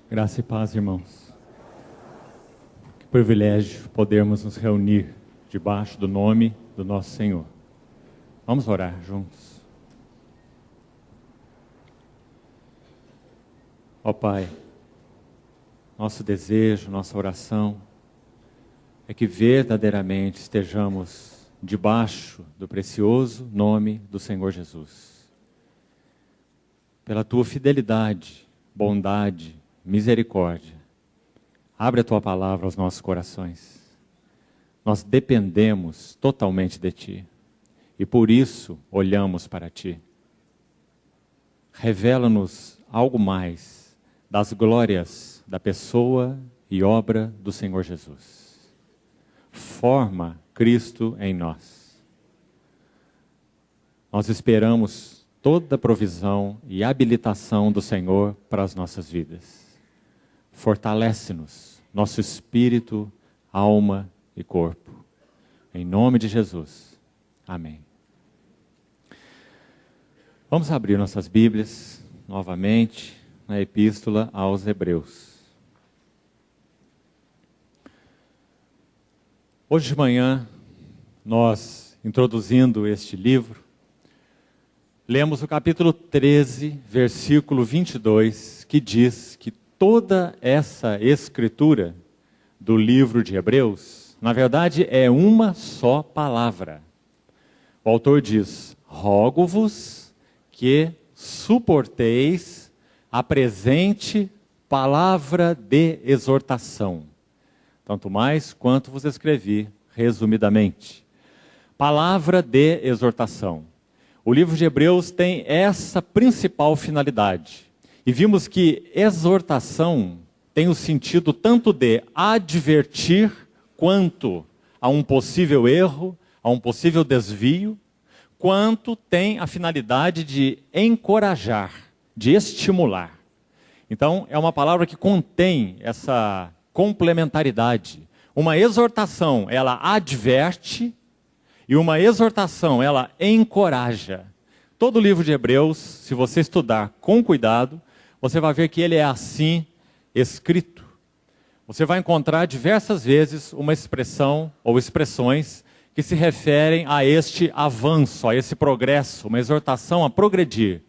Graça e paz, irmãos. Que privilégio podermos nos reunir debaixo do nome do nosso Senhor. Vamos orar juntos. Ó Pai, nosso desejo, nossa oração é que verdadeiramente estejamos debaixo do precioso nome do Senhor Jesus. Pela Tua fidelidade, bondade, misericórdia, abre a Tua palavra aos nossos corações. Nós dependemos totalmente de Ti e por isso olhamos para Ti. Revela-nos algo mais das glórias da pessoa e obra do Senhor Jesus. Forma Cristo em nós. Nós esperamos toda a provisão e habilitação do Senhor para as nossas vidas. Fortalece-nos, nosso espírito, alma e corpo. Em nome de Jesus. Amém. Vamos abrir nossas Bíblias novamente na Epístola aos Hebreus. Hoje de manhã, nós, introduzindo este livro, lemos o capítulo 13, versículo 22, que diz que toda essa escritura do livro de Hebreus, na verdade, é uma só palavra. O autor diz: rogo-vos que suporteis a presente palavra de exortação, tanto mais quanto vos escrevi resumidamente. Palavra de exortação. O livro de Hebreus tem essa principal finalidade. E vimos que exortação tem o sentido tanto de advertir, quanto a um possível erro, a um possível desvio, quanto tem a finalidade de encorajar, de estimular. Então, é uma palavra que contém essa complementaridade. Uma exortação, ela adverte, e uma exortação, ela encoraja. Todo o livro de Hebreus, se você estudar com cuidado, você vai ver que ele é assim escrito. Você vai encontrar diversas vezes uma expressão ou expressões que se referem a este avanço, a esse progresso, uma exortação a progredir.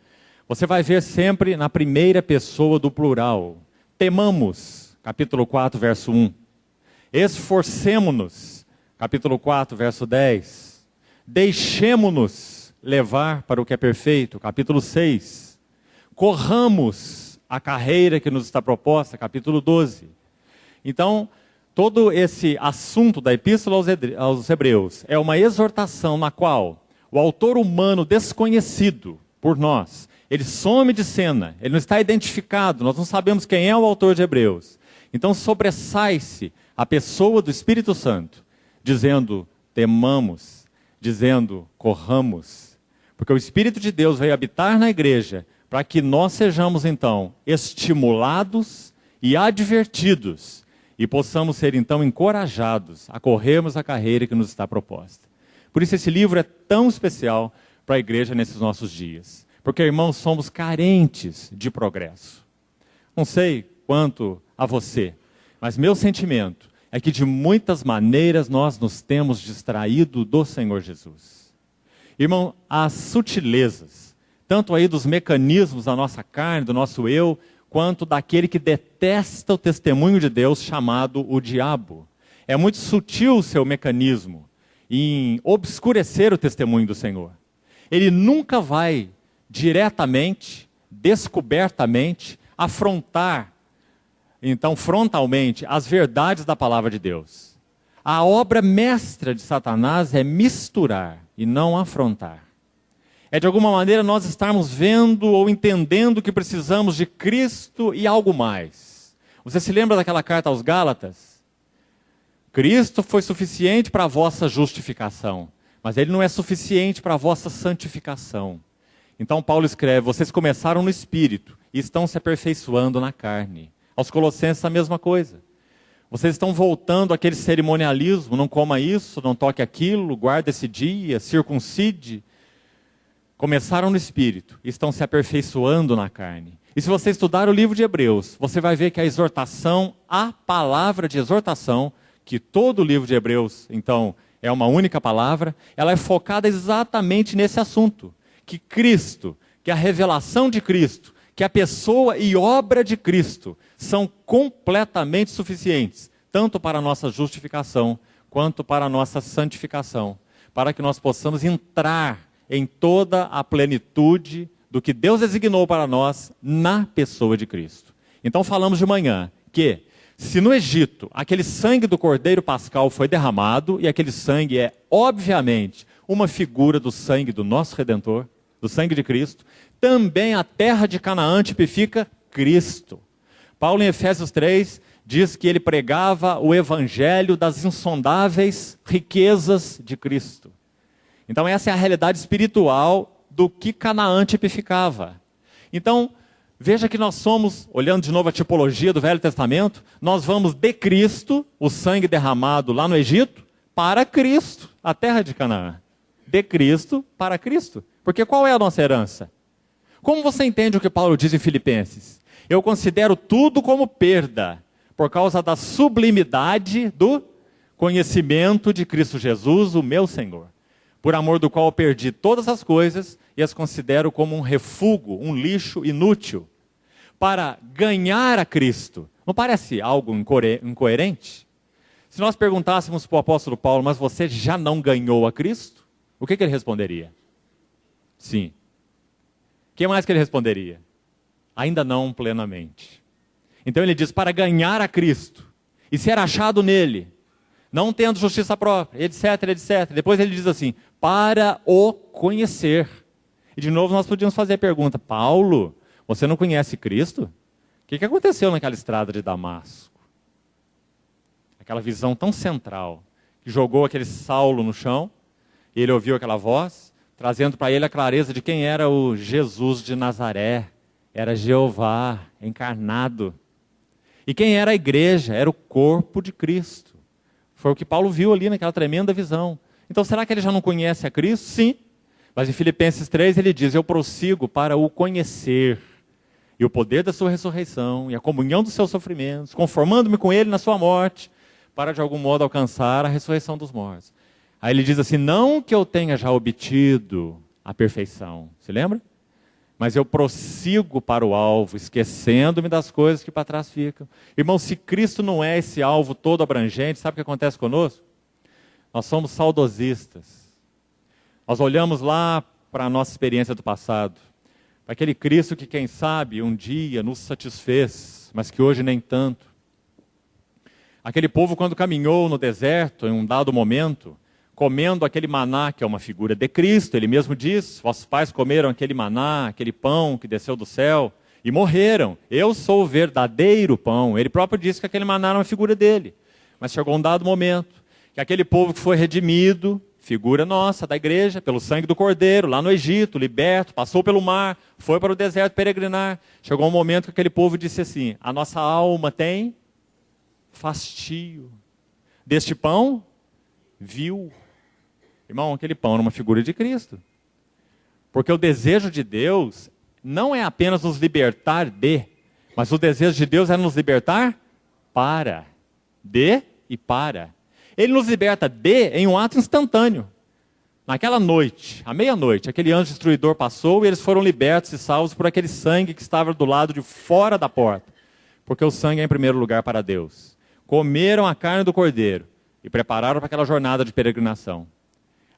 Você vai ver sempre na primeira pessoa do plural. Temamos, capítulo 4, verso 1. Esforcemo-nos, capítulo 4, verso 10. Deixemo-nos levar para o que é perfeito, capítulo 6. Corramos a carreira que nos está proposta, capítulo 12. Então, todo esse assunto da Epístola aos Hebreus é uma exortação na qual o autor humano desconhecido por nós, ele some de cena, ele não está identificado, nós não sabemos quem é o autor de Hebreus. Então sobressai-se a pessoa do Espírito Santo, dizendo: temamos, dizendo: corramos. Porque o Espírito de Deus veio habitar na igreja para que nós sejamos então estimulados e advertidos e possamos ser então encorajados a corrermos a carreira que nos está proposta. Por isso esse livro é tão especial para a igreja nesses nossos dias. Porque, irmãos, somos carentes de progresso. Não sei quanto a você, mas meu sentimento é que de muitas maneiras nós nos temos distraído do Senhor Jesus. Irmão, as sutilezas, tanto aí dos mecanismos da nossa carne, do nosso eu, quanto daquele que detesta o testemunho de Deus, chamado o diabo. É muito sutil o seu mecanismo em obscurecer o testemunho do Senhor. Ele nunca vai diretamente, descobertamente, afrontar, então, frontalmente, as verdades da palavra de Deus. A obra mestra de Satanás é misturar e não afrontar. É de alguma maneira nós estarmos vendo ou entendendo que precisamos de Cristo e algo mais. Você se lembra daquela carta aos Gálatas? Cristo foi suficiente para a vossa justificação, mas Ele não é suficiente para a vossa santificação. Então Paulo escreve: vocês começaram no Espírito e estão se aperfeiçoando na carne. Aos Colossenses a mesma coisa. Vocês estão voltando àquele cerimonialismo: não coma isso, não toque aquilo, guarda esse dia, circuncide. Começaram no Espírito e estão se aperfeiçoando na carne. E se você estudar o livro de Hebreus, você vai ver que a exortação, a palavra de exortação, que todo o livro de Hebreus, então, é uma única palavra, ela é focada exatamente nesse assunto. Que Cristo, que a revelação de Cristo, que a pessoa e obra de Cristo são completamente suficientes, tanto para a nossa justificação, quanto para a nossa santificação, para que nós possamos entrar em toda a plenitude do que Deus designou para nós na pessoa de Cristo. Então falamos de manhã que, se no Egito aquele sangue do Cordeiro Pascal foi derramado, e aquele sangue é, obviamente, uma figura do sangue do nosso Redentor, do sangue de Cristo, também a terra de Canaã tipifica Cristo. Paulo, em Efésios 3, diz que ele pregava o evangelho das insondáveis riquezas de Cristo. Então essa é a realidade espiritual do que Canaã tipificava. Então, veja que nós somos, olhando de novo a tipologia do Velho Testamento, nós vamos de Cristo, o sangue derramado lá no Egito, para Cristo, a terra de Canaã. De Cristo para Cristo. Porque qual é a nossa herança? Como você entende o que Paulo diz em Filipenses? Eu considero tudo como perda, por causa da sublimidade do conhecimento de Cristo Jesus, o meu Senhor. Por amor do qual eu perdi todas as coisas e as considero como um refúgio, um lixo inútil, para ganhar a Cristo. Não parece algo incoerente? Se nós perguntássemos para o apóstolo Paulo, mas você já não ganhou a Cristo? O que ele responderia? Sim. O que mais que ele responderia? Ainda não plenamente. Então ele diz, para ganhar a Cristo e ser achado nele, não tendo justiça própria, etc, etc. Depois ele diz assim, para o conhecer. E de novo nós podíamos fazer a pergunta, Paulo, você não conhece Cristo? O que aconteceu naquela estrada de Damasco? Aquela visão tão central, que jogou aquele Saulo no chão, e ele ouviu aquela voz, trazendo para ele a clareza de quem era o Jesus de Nazaré. Era Jeová encarnado. E quem era a igreja? Era o corpo de Cristo. Foi o que Paulo viu ali naquela tremenda visão. Então será que ele já não conhece a Cristo? Sim. Mas em Filipenses 3 ele diz, eu prossigo para o conhecer. E o poder da sua ressurreição, e a comunhão dos seus sofrimentos, conformando-me com ele na sua morte, para de algum modo alcançar a ressurreição dos mortos. Aí ele diz assim, não que eu tenha já obtido a perfeição. Se lembra? Mas eu prossigo para o alvo, esquecendo-me das coisas que para trás ficam. Irmão, se Cristo não é esse alvo todo abrangente, sabe o que acontece conosco? Nós somos saudosistas. Nós olhamos lá para a nossa experiência do passado, para aquele Cristo que, quem sabe, um dia nos satisfez, mas que hoje nem tanto. Aquele povo, quando caminhou no deserto, em um dado momento, comendo aquele maná, que é uma figura de Cristo, ele mesmo diz, vossos pais comeram aquele maná, aquele pão que desceu do céu, e morreram. Eu sou o verdadeiro pão. Ele próprio disse que aquele maná era uma figura dele. Mas chegou um dado momento, que aquele povo que foi redimido, figura nossa, da igreja, pelo sangue do Cordeiro, lá no Egito, liberto, passou pelo mar, foi para o deserto peregrinar. Chegou um momento que aquele povo disse assim, a nossa alma tem fastio deste pão vil. Irmão, aquele pão era uma figura de Cristo. Porque o desejo de Deus não é apenas nos libertar de, mas o desejo de Deus é nos libertar para. De e para. Ele nos liberta de em um ato instantâneo. Naquela noite, à meia-noite, aquele anjo destruidor passou e eles foram libertos e salvos por aquele sangue que estava do lado de fora da porta. Porque o sangue é em primeiro lugar para Deus. Comeram a carne do cordeiro e prepararam para aquela jornada de peregrinação.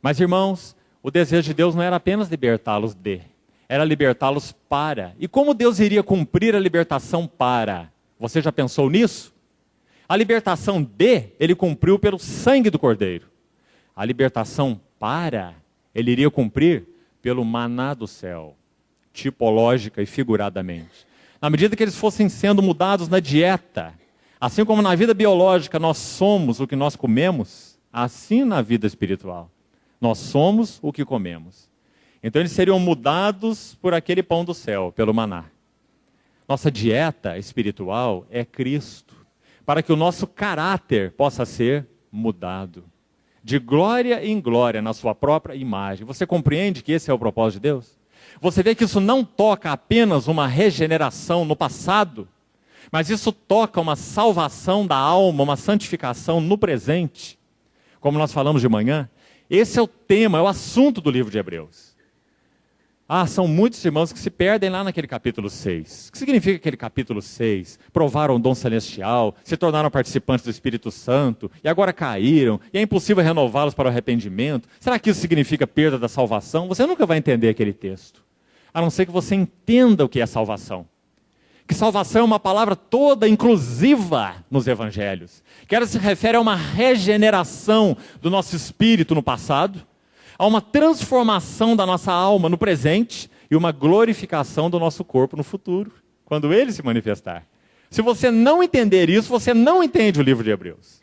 Mas, irmãos, o desejo de Deus não era apenas libertá-los de, era libertá-los para. E como Deus iria cumprir a libertação para? Você já pensou nisso? A libertação de, ele cumpriu pelo sangue do Cordeiro. A libertação para, ele iria cumprir pelo maná do céu, tipológica e figuradamente. Na medida que eles fossem sendo mudados na dieta, assim como na vida biológica nós somos o que nós comemos, assim na vida espiritual. Nós somos o que comemos. Então eles seriam mudados por aquele pão do céu, pelo maná. Nossa dieta espiritual é Cristo, para que o nosso caráter possa ser mudado. De glória em glória, na sua própria imagem. Você compreende que esse é o propósito de Deus? Você vê que isso não toca apenas uma regeneração no passado, mas isso toca uma salvação da alma, uma santificação no presente. Como nós falamos de manhã, esse é o tema, é o assunto do livro de Hebreus. São muitos irmãos que se perdem lá naquele capítulo 6. O que significa aquele capítulo 6? Provaram o dom celestial, se tornaram participantes do Espírito Santo, e agora caíram, e é impossível renová-los para o arrependimento. Será que isso significa perda da salvação? Você nunca vai entender aquele texto, a não ser que você entenda o que é salvação. Que salvação é uma palavra toda inclusiva nos evangelhos, que ela se refere a uma regeneração do nosso espírito no passado, a uma transformação da nossa alma no presente e uma glorificação do nosso corpo no futuro, quando ele se manifestar. Se você não entender isso, você não entende o livro de Hebreus.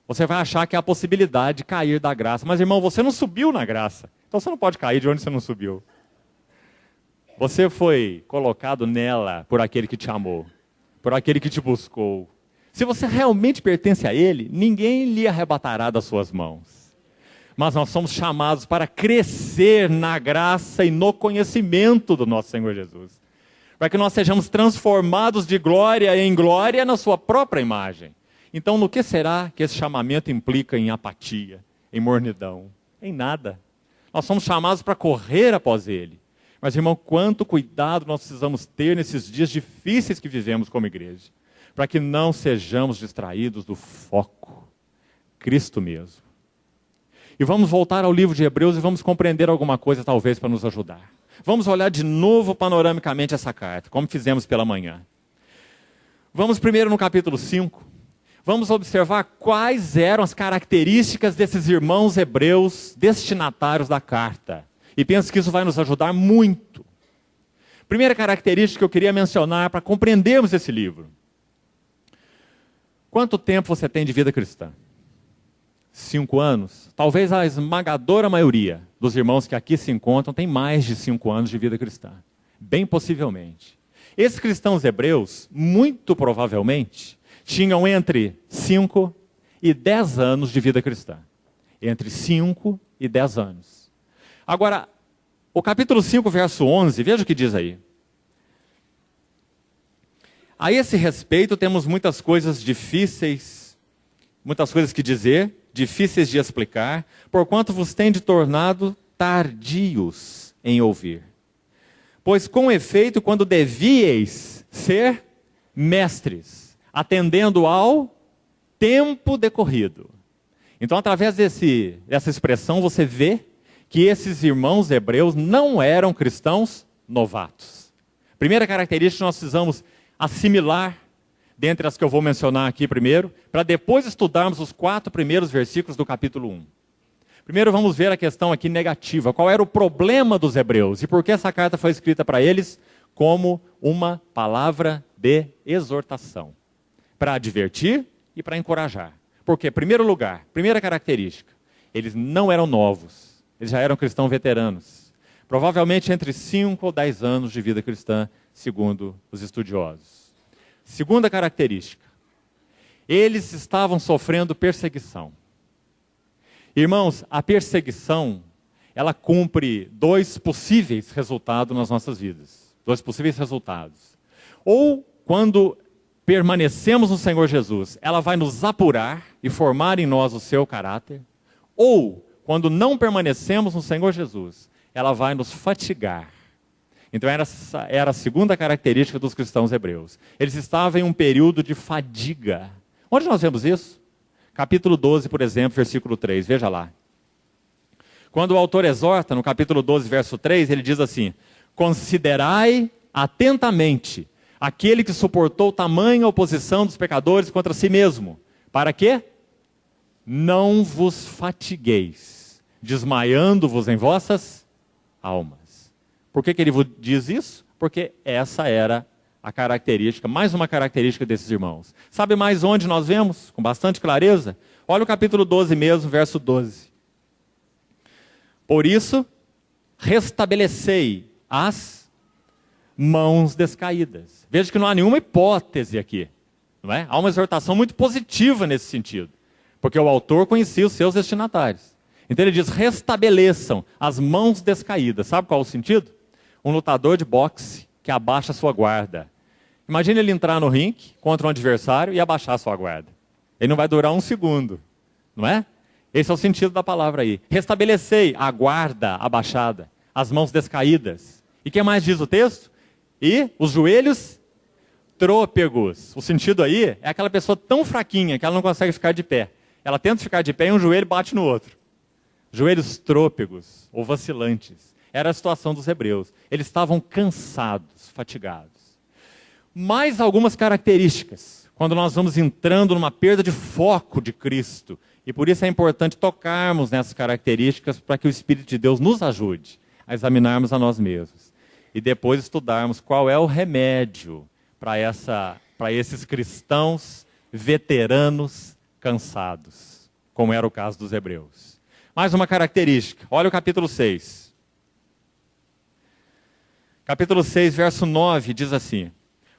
Você vai achar que há a possibilidade de cair da graça. Mas, irmão, você não subiu na graça, então você não pode cair de onde você não subiu. Você foi colocado nela por aquele que te amou, por aquele que te buscou. Se você realmente pertence a ele, ninguém lhe arrebatará das suas mãos. Mas nós somos chamados para crescer na graça e no conhecimento do nosso Senhor Jesus. Para que nós sejamos transformados de glória em glória na sua própria imagem. Então, no que será que esse chamamento implica em apatia, em mornidão? Em nada. Nós somos chamados para correr após ele. Mas, irmão, quanto cuidado nós precisamos ter nesses dias difíceis que vivemos como igreja. Para que não sejamos distraídos do foco. Cristo mesmo. E vamos voltar ao livro de Hebreus e vamos compreender alguma coisa talvez para nos ajudar. Vamos olhar de novo panoramicamente essa carta, como fizemos pela manhã. Vamos primeiro no capítulo 5. Vamos observar quais eram as características desses irmãos hebreus destinatários da carta. E penso que isso vai nos ajudar muito. Primeira característica que eu queria mencionar para compreendermos esse livro. Quanto tempo você tem de vida cristã? 5 anos? Talvez a esmagadora maioria dos irmãos que aqui se encontram tem mais de 5 anos de vida cristã. Bem possivelmente. Esses cristãos hebreus, muito provavelmente, tinham entre 5 e 10 anos de vida cristã. Entre 5 e 10 anos. Agora, o capítulo 5, verso 11, veja o que diz aí. A esse respeito temos muitas coisas difíceis, muitas coisas que dizer, difíceis de explicar, porquanto vos tende tornado tardios em ouvir. Pois com efeito, quando devíeis ser mestres, atendendo ao tempo decorrido. Então, através dessa expressão, você vê que esses irmãos hebreus não eram cristãos novatos. Primeira característica que nós precisamos assimilar, dentre as que eu vou mencionar aqui primeiro, para depois estudarmos os 4 primeiros versículos do capítulo 1. Primeiro vamos ver a questão aqui negativa. Qual era o problema dos hebreus? E por que essa carta foi escrita para eles como uma palavra de exortação? Para advertir e para encorajar. Por quê? Em primeiro lugar, primeira característica, eles não eram novos. Eles já eram cristãos veteranos. Provavelmente entre 5 ou 10 anos de vida cristã, segundo os estudiosos. Segunda característica, eles estavam sofrendo perseguição. Irmãos, a perseguição, ela cumpre 2 possíveis resultados nas nossas vidas. 2 possíveis resultados. Ou, quando permanecemos no Senhor Jesus, ela vai nos apurar e formar em nós o seu caráter. Ou, quando não permanecemos no Senhor Jesus, ela vai nos fatigar. Então era a segunda característica dos cristãos hebreus. Eles estavam em um período de fadiga. Onde nós vemos isso? Capítulo 12, por exemplo, versículo 3, veja lá. Quando o autor exorta, no capítulo 12, verso 3, ele diz assim: considerai atentamente aquele que suportou tamanha oposição dos pecadores contra si mesmo. Para quê? Não vos fatigueis, desmaiando-vos em vossas almas. Por que ele diz isso? Porque essa era a característica, mais uma característica desses irmãos. Sabe mais onde nós vemos? Com bastante clareza? Olha o capítulo 12 mesmo, verso 12. Por isso, restabelecei as mãos descaídas. Veja que não há nenhuma hipótese aqui. Não é? Há uma exortação muito positiva nesse sentido. Porque o autor conhecia os seus destinatários. Então ele diz, restabeleçam as mãos descaídas. Sabe qual é o sentido? um lutador de boxe que abaixa a sua guarda. Imagine ele entrar no ringue contra um adversário e abaixar a sua guarda. Ele não vai durar um segundo, não é? Esse é o sentido da palavra aí. Restabelecei a guarda abaixada, as mãos descaídas. E o que mais diz o texto? E os joelhos trôpegos. O sentido aí é aquela pessoa tão fraquinha que ela não consegue ficar de pé. Ela tenta ficar de pé e um joelho bate no outro. Joelhos trôpegos ou vacilantes. Era a situação dos hebreus. Eles estavam cansados, fatigados. Mais algumas características, quando nós vamos entrando numa perda de foco de Cristo. E por isso é importante tocarmos nessas características para que o Espírito de Deus nos ajude a examinarmos a nós mesmos. E depois estudarmos qual é o remédio para esses cristãos veteranos cansados, como era o caso dos hebreus. Mais uma característica, olha o capítulo 6. Capítulo 6, verso 9, diz assim: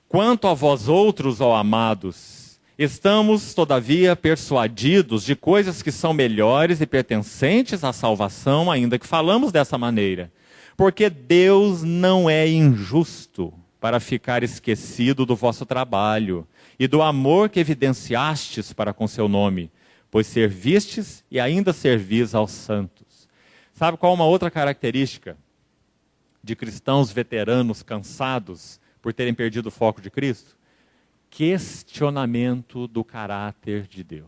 Quanto a vós outros, ó amados, estamos, todavia, persuadidos de coisas que são melhores e pertencentes à salvação, ainda que falamos dessa maneira. Porque Deus não é injusto para ficar esquecido do vosso trabalho e do amor que evidenciastes para com seu nome, pois servistes e ainda servis aos santos. Sabe qual uma outra característica de cristãos veteranos cansados por terem perdido o foco de Cristo? Questionamento do caráter de Deus.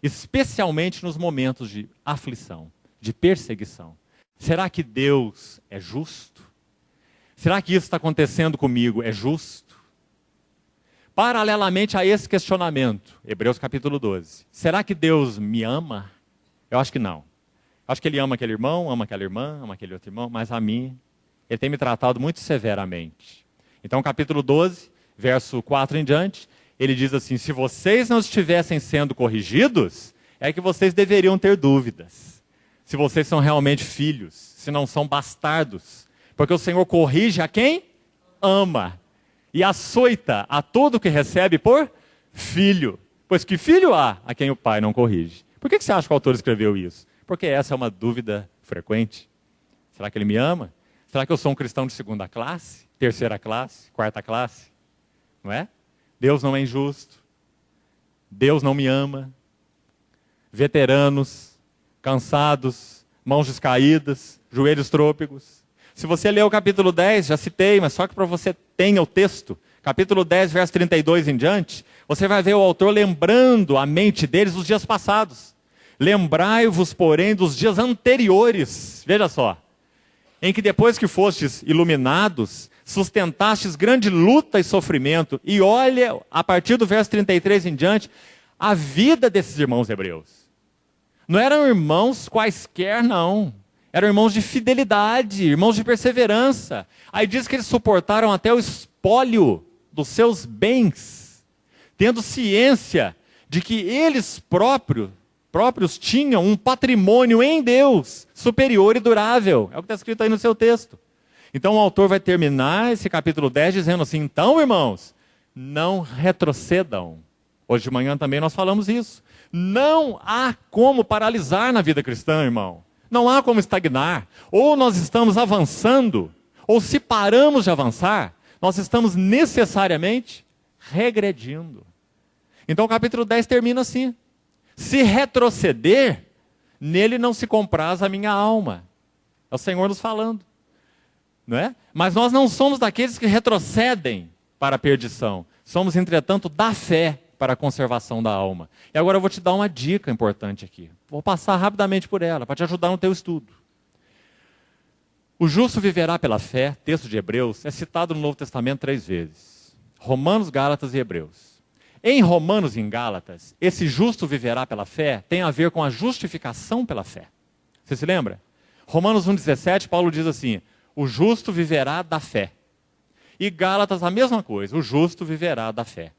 Especialmente nos momentos de aflição, de perseguição. Será que Deus é justo? Será que isso está acontecendo comigo é justo? Paralelamente a esse questionamento, Hebreus capítulo 12. Será que Deus me ama? Eu acho que não. Acho que Ele ama aquele irmão, ama aquela irmã, ama aquele outro irmão, mas a mim, Ele tem me tratado muito severamente. Então, capítulo 12, verso 4 em diante, ele diz assim: se vocês não estivessem sendo corrigidos, é que vocês deveriam ter dúvidas. Se vocês são realmente filhos, se não são bastardos. Porque o Senhor corrige a quem ama. E açoita a todo que recebe por filho. Pois que filho há a quem o pai não corrige? Por que você acha que o autor escreveu isso? Porque essa é uma dúvida frequente. Será que ele me ama? Será que eu sou um cristão de segunda classe? Terceira classe? Quarta classe? Não é? Deus não é injusto. Deus não me ama. Veteranos, cansados, mãos descaídas, joelhos trôpegos. Se você ler o capítulo 10, já citei, mas só que para você tenha o texto, capítulo 10, verso 32 em diante, você vai ver o autor lembrando a mente deles os dias passados. Lembrai-vos, porém, dos dias anteriores, veja só, em que depois que fostes iluminados, sustentastes grande luta e sofrimento, e olha, a partir do verso 33 em diante, a vida desses irmãos hebreus. Não eram irmãos quaisquer, não. Eram irmãos de fidelidade, irmãos de perseverança. Aí diz que eles suportaram até o espólio dos seus bens, tendo ciência de que eles próprios tinham um patrimônio em Deus superior e durável. É o que está escrito aí no seu texto. Então o autor vai terminar esse capítulo 10 dizendo assim: então, irmãos, não retrocedam. Hoje de manhã também nós falamos isso. Não há como paralisar na vida cristã, irmão. Não há como estagnar. Ou nós estamos avançando, ou se paramos de avançar, nós estamos necessariamente regredindo. Então o capítulo 10 termina assim: se retroceder, nele não se compraz a minha alma. É o Senhor nos falando. Não é? Mas nós não somos daqueles que retrocedem para a perdição. Somos, entretanto, da fé para a conservação da alma. E agora eu vou te dar uma dica importante aqui. Vou passar rapidamente por ela, para te ajudar no teu estudo. O justo viverá pela fé, texto de Hebreus, é citado no Novo Testamento 3 vezes. Romanos, Gálatas e Hebreus. Em Romanos e em Gálatas, esse justo viverá pela fé tem a ver com a justificação pela fé. Você se lembra? Romanos 1,17, Paulo diz assim: o justo viverá da fé. E Gálatas, a mesma coisa, o justo viverá da fé.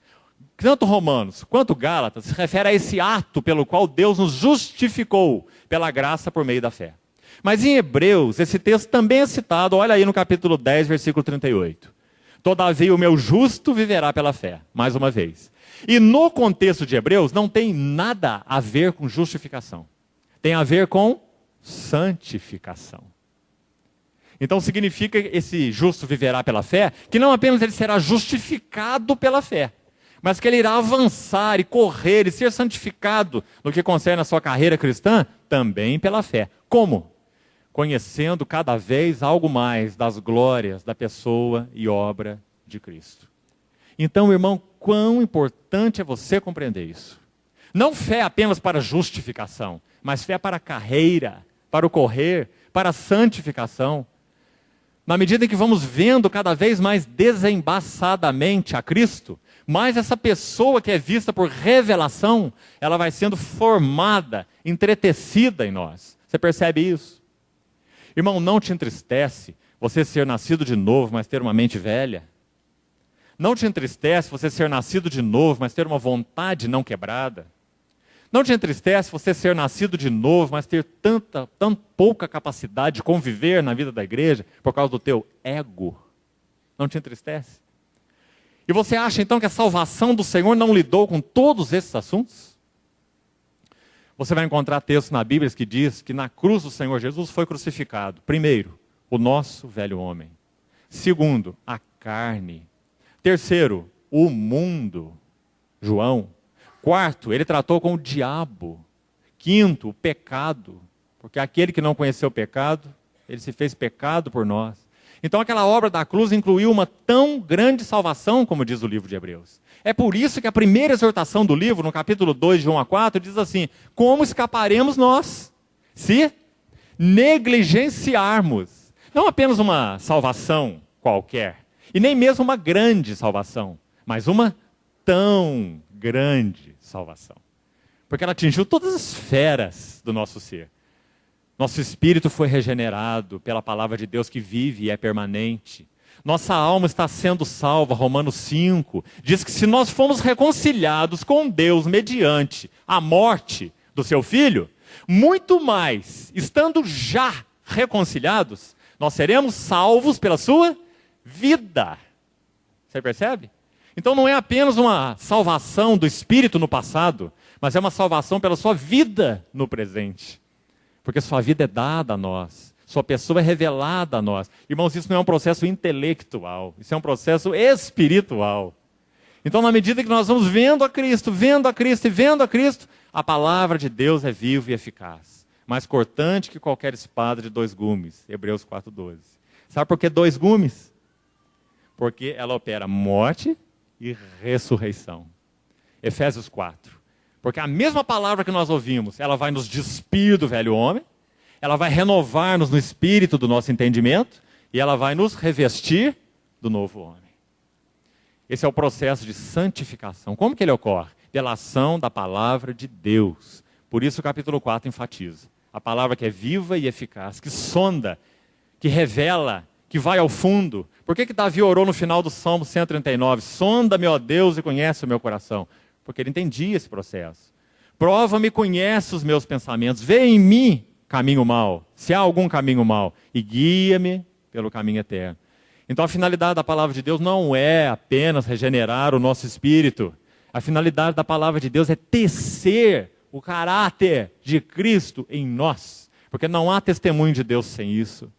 Tanto Romanos quanto Gálatas se refere a esse ato pelo qual Deus nos justificou pela graça por meio da fé. Mas em Hebreus, esse texto também é citado, olha aí no capítulo 10, versículo 38. Todavia o meu justo viverá pela fé, mais uma vez. E no contexto de Hebreus não tem nada a ver com justificação. Tem a ver com santificação. Então significa esse justo viverá pela fé, que não apenas ele será justificado pela fé, mas que ele irá avançar e correr e ser santificado no que concerne a sua carreira cristã, também pela fé. Como? Conhecendo cada vez algo mais das glórias da pessoa e obra de Cristo. Então, irmão, quão importante é você compreender isso. Não fé apenas para justificação, mas fé para a carreira, para o correr, para a santificação. Na medida em que vamos vendo cada vez mais desembaçadamente a Cristo, mais essa pessoa que é vista por revelação, ela vai sendo formada, entretecida em nós. Você percebe isso? Irmão, não te entristece você ser nascido de novo, mas ter uma mente velha? Não te entristece você ser nascido de novo, mas ter uma vontade não quebrada? Não te entristece você ser nascido de novo, mas ter tão pouca capacidade de conviver na vida da igreja por causa do teu ego? Não te entristece? E você acha então que a salvação do Senhor não lidou com todos esses assuntos? Você vai encontrar textos na Bíblia que diz que na cruz do Senhor Jesus foi crucificado, primeiro, o nosso velho homem. Segundo, a carne. Terceiro, o mundo. João. Quarto, ele tratou com o diabo. Quinto, o pecado. Porque aquele que não conheceu o pecado, ele se fez pecado por nós. Então aquela obra da cruz incluiu uma tão grande salvação, como diz o livro de Hebreus. É por isso que a primeira exortação do livro, no capítulo 2, de 1 a 4, diz assim: como escaparemos nós, se negligenciarmos, não apenas uma salvação qualquer, e nem mesmo uma grande salvação, mas uma tão grande salvação. Porque ela atingiu todas as esferas do nosso ser. Nosso espírito foi regenerado pela palavra de Deus que vive e é permanente. Nossa alma está sendo salva, Romanos 5. Diz que se nós fomos reconciliados com Deus mediante a morte do seu Filho, muito mais, estando já reconciliados, nós seremos salvos pela sua vida. Você percebe? Então não é apenas uma salvação do espírito no passado, mas é uma salvação pela sua vida no presente. Porque sua vida é dada a nós, sua pessoa é revelada a nós. Irmãos, isso não é um processo intelectual, isso é um processo espiritual. Então, na medida que nós vamos vendo a Cristo e vendo a Cristo, a palavra de Deus é viva e eficaz, mais cortante que qualquer espada de 2 gumes, Hebreus 4:12. Sabe por que 2 gumes? Porque ela opera morte e ressurreição. Efésios 4. Porque a mesma palavra que nós ouvimos, ela vai nos despir do velho homem, ela vai renovar-nos no espírito do nosso entendimento, e ela vai nos revestir do novo homem. Esse é o processo de santificação. Como que ele ocorre? Pela ação da palavra de Deus. Por isso o capítulo 4 enfatiza. A palavra que é viva e eficaz, que sonda, que revela, que vai ao fundo. Por que Davi orou no final do Salmo 139? Sonda-me, ó Deus, e conhece o meu coração. Porque ele entendia esse processo. Prova-me, conhece os meus pensamentos. Vê em mim caminho mau, se há algum caminho mau, e guia-me pelo caminho eterno. Então a finalidade da palavra de Deus não é apenas regenerar o nosso espírito. A finalidade da palavra de Deus é tecer o caráter de Cristo em nós. Porque não há testemunho de Deus sem isso.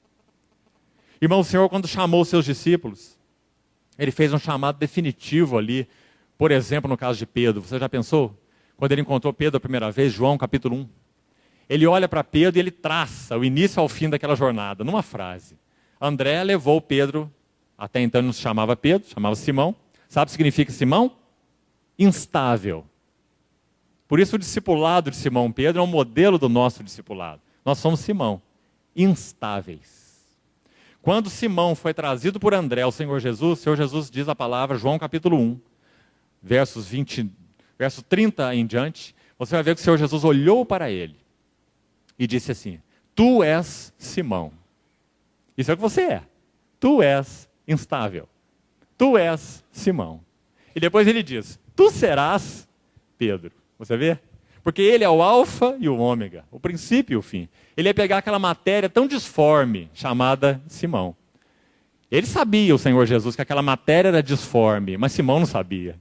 Irmão, o Senhor, quando chamou os seus discípulos, ele fez um chamado definitivo ali. Por exemplo, no caso de Pedro, você já pensou? Quando ele encontrou Pedro a primeira vez, João capítulo 1. Ele olha para Pedro e ele traça o início ao fim daquela jornada, numa frase. André levou Pedro, até então não se chamava Pedro, chamava Simão. Sabe o que significa Simão? Instável. Por isso o discipulado de Simão Pedro é um modelo do nosso discipulado. Nós somos Simão, instáveis. Quando Simão foi trazido por André ao Senhor Jesus, o Senhor Jesus diz a palavra, João capítulo 1, verso 30 em diante, você vai ver que o Senhor Jesus olhou para ele e disse assim: tu és Simão. Isso é o que você é. Tu és instável. Tu és Simão. E depois ele diz: tu serás Pedro. Você vê? Porque ele é o alfa e o ômega, o princípio e o fim. Ele ia pegar aquela matéria tão disforme, chamada Simão. Ele sabia, o Senhor Jesus, que aquela matéria era disforme, mas Simão não sabia.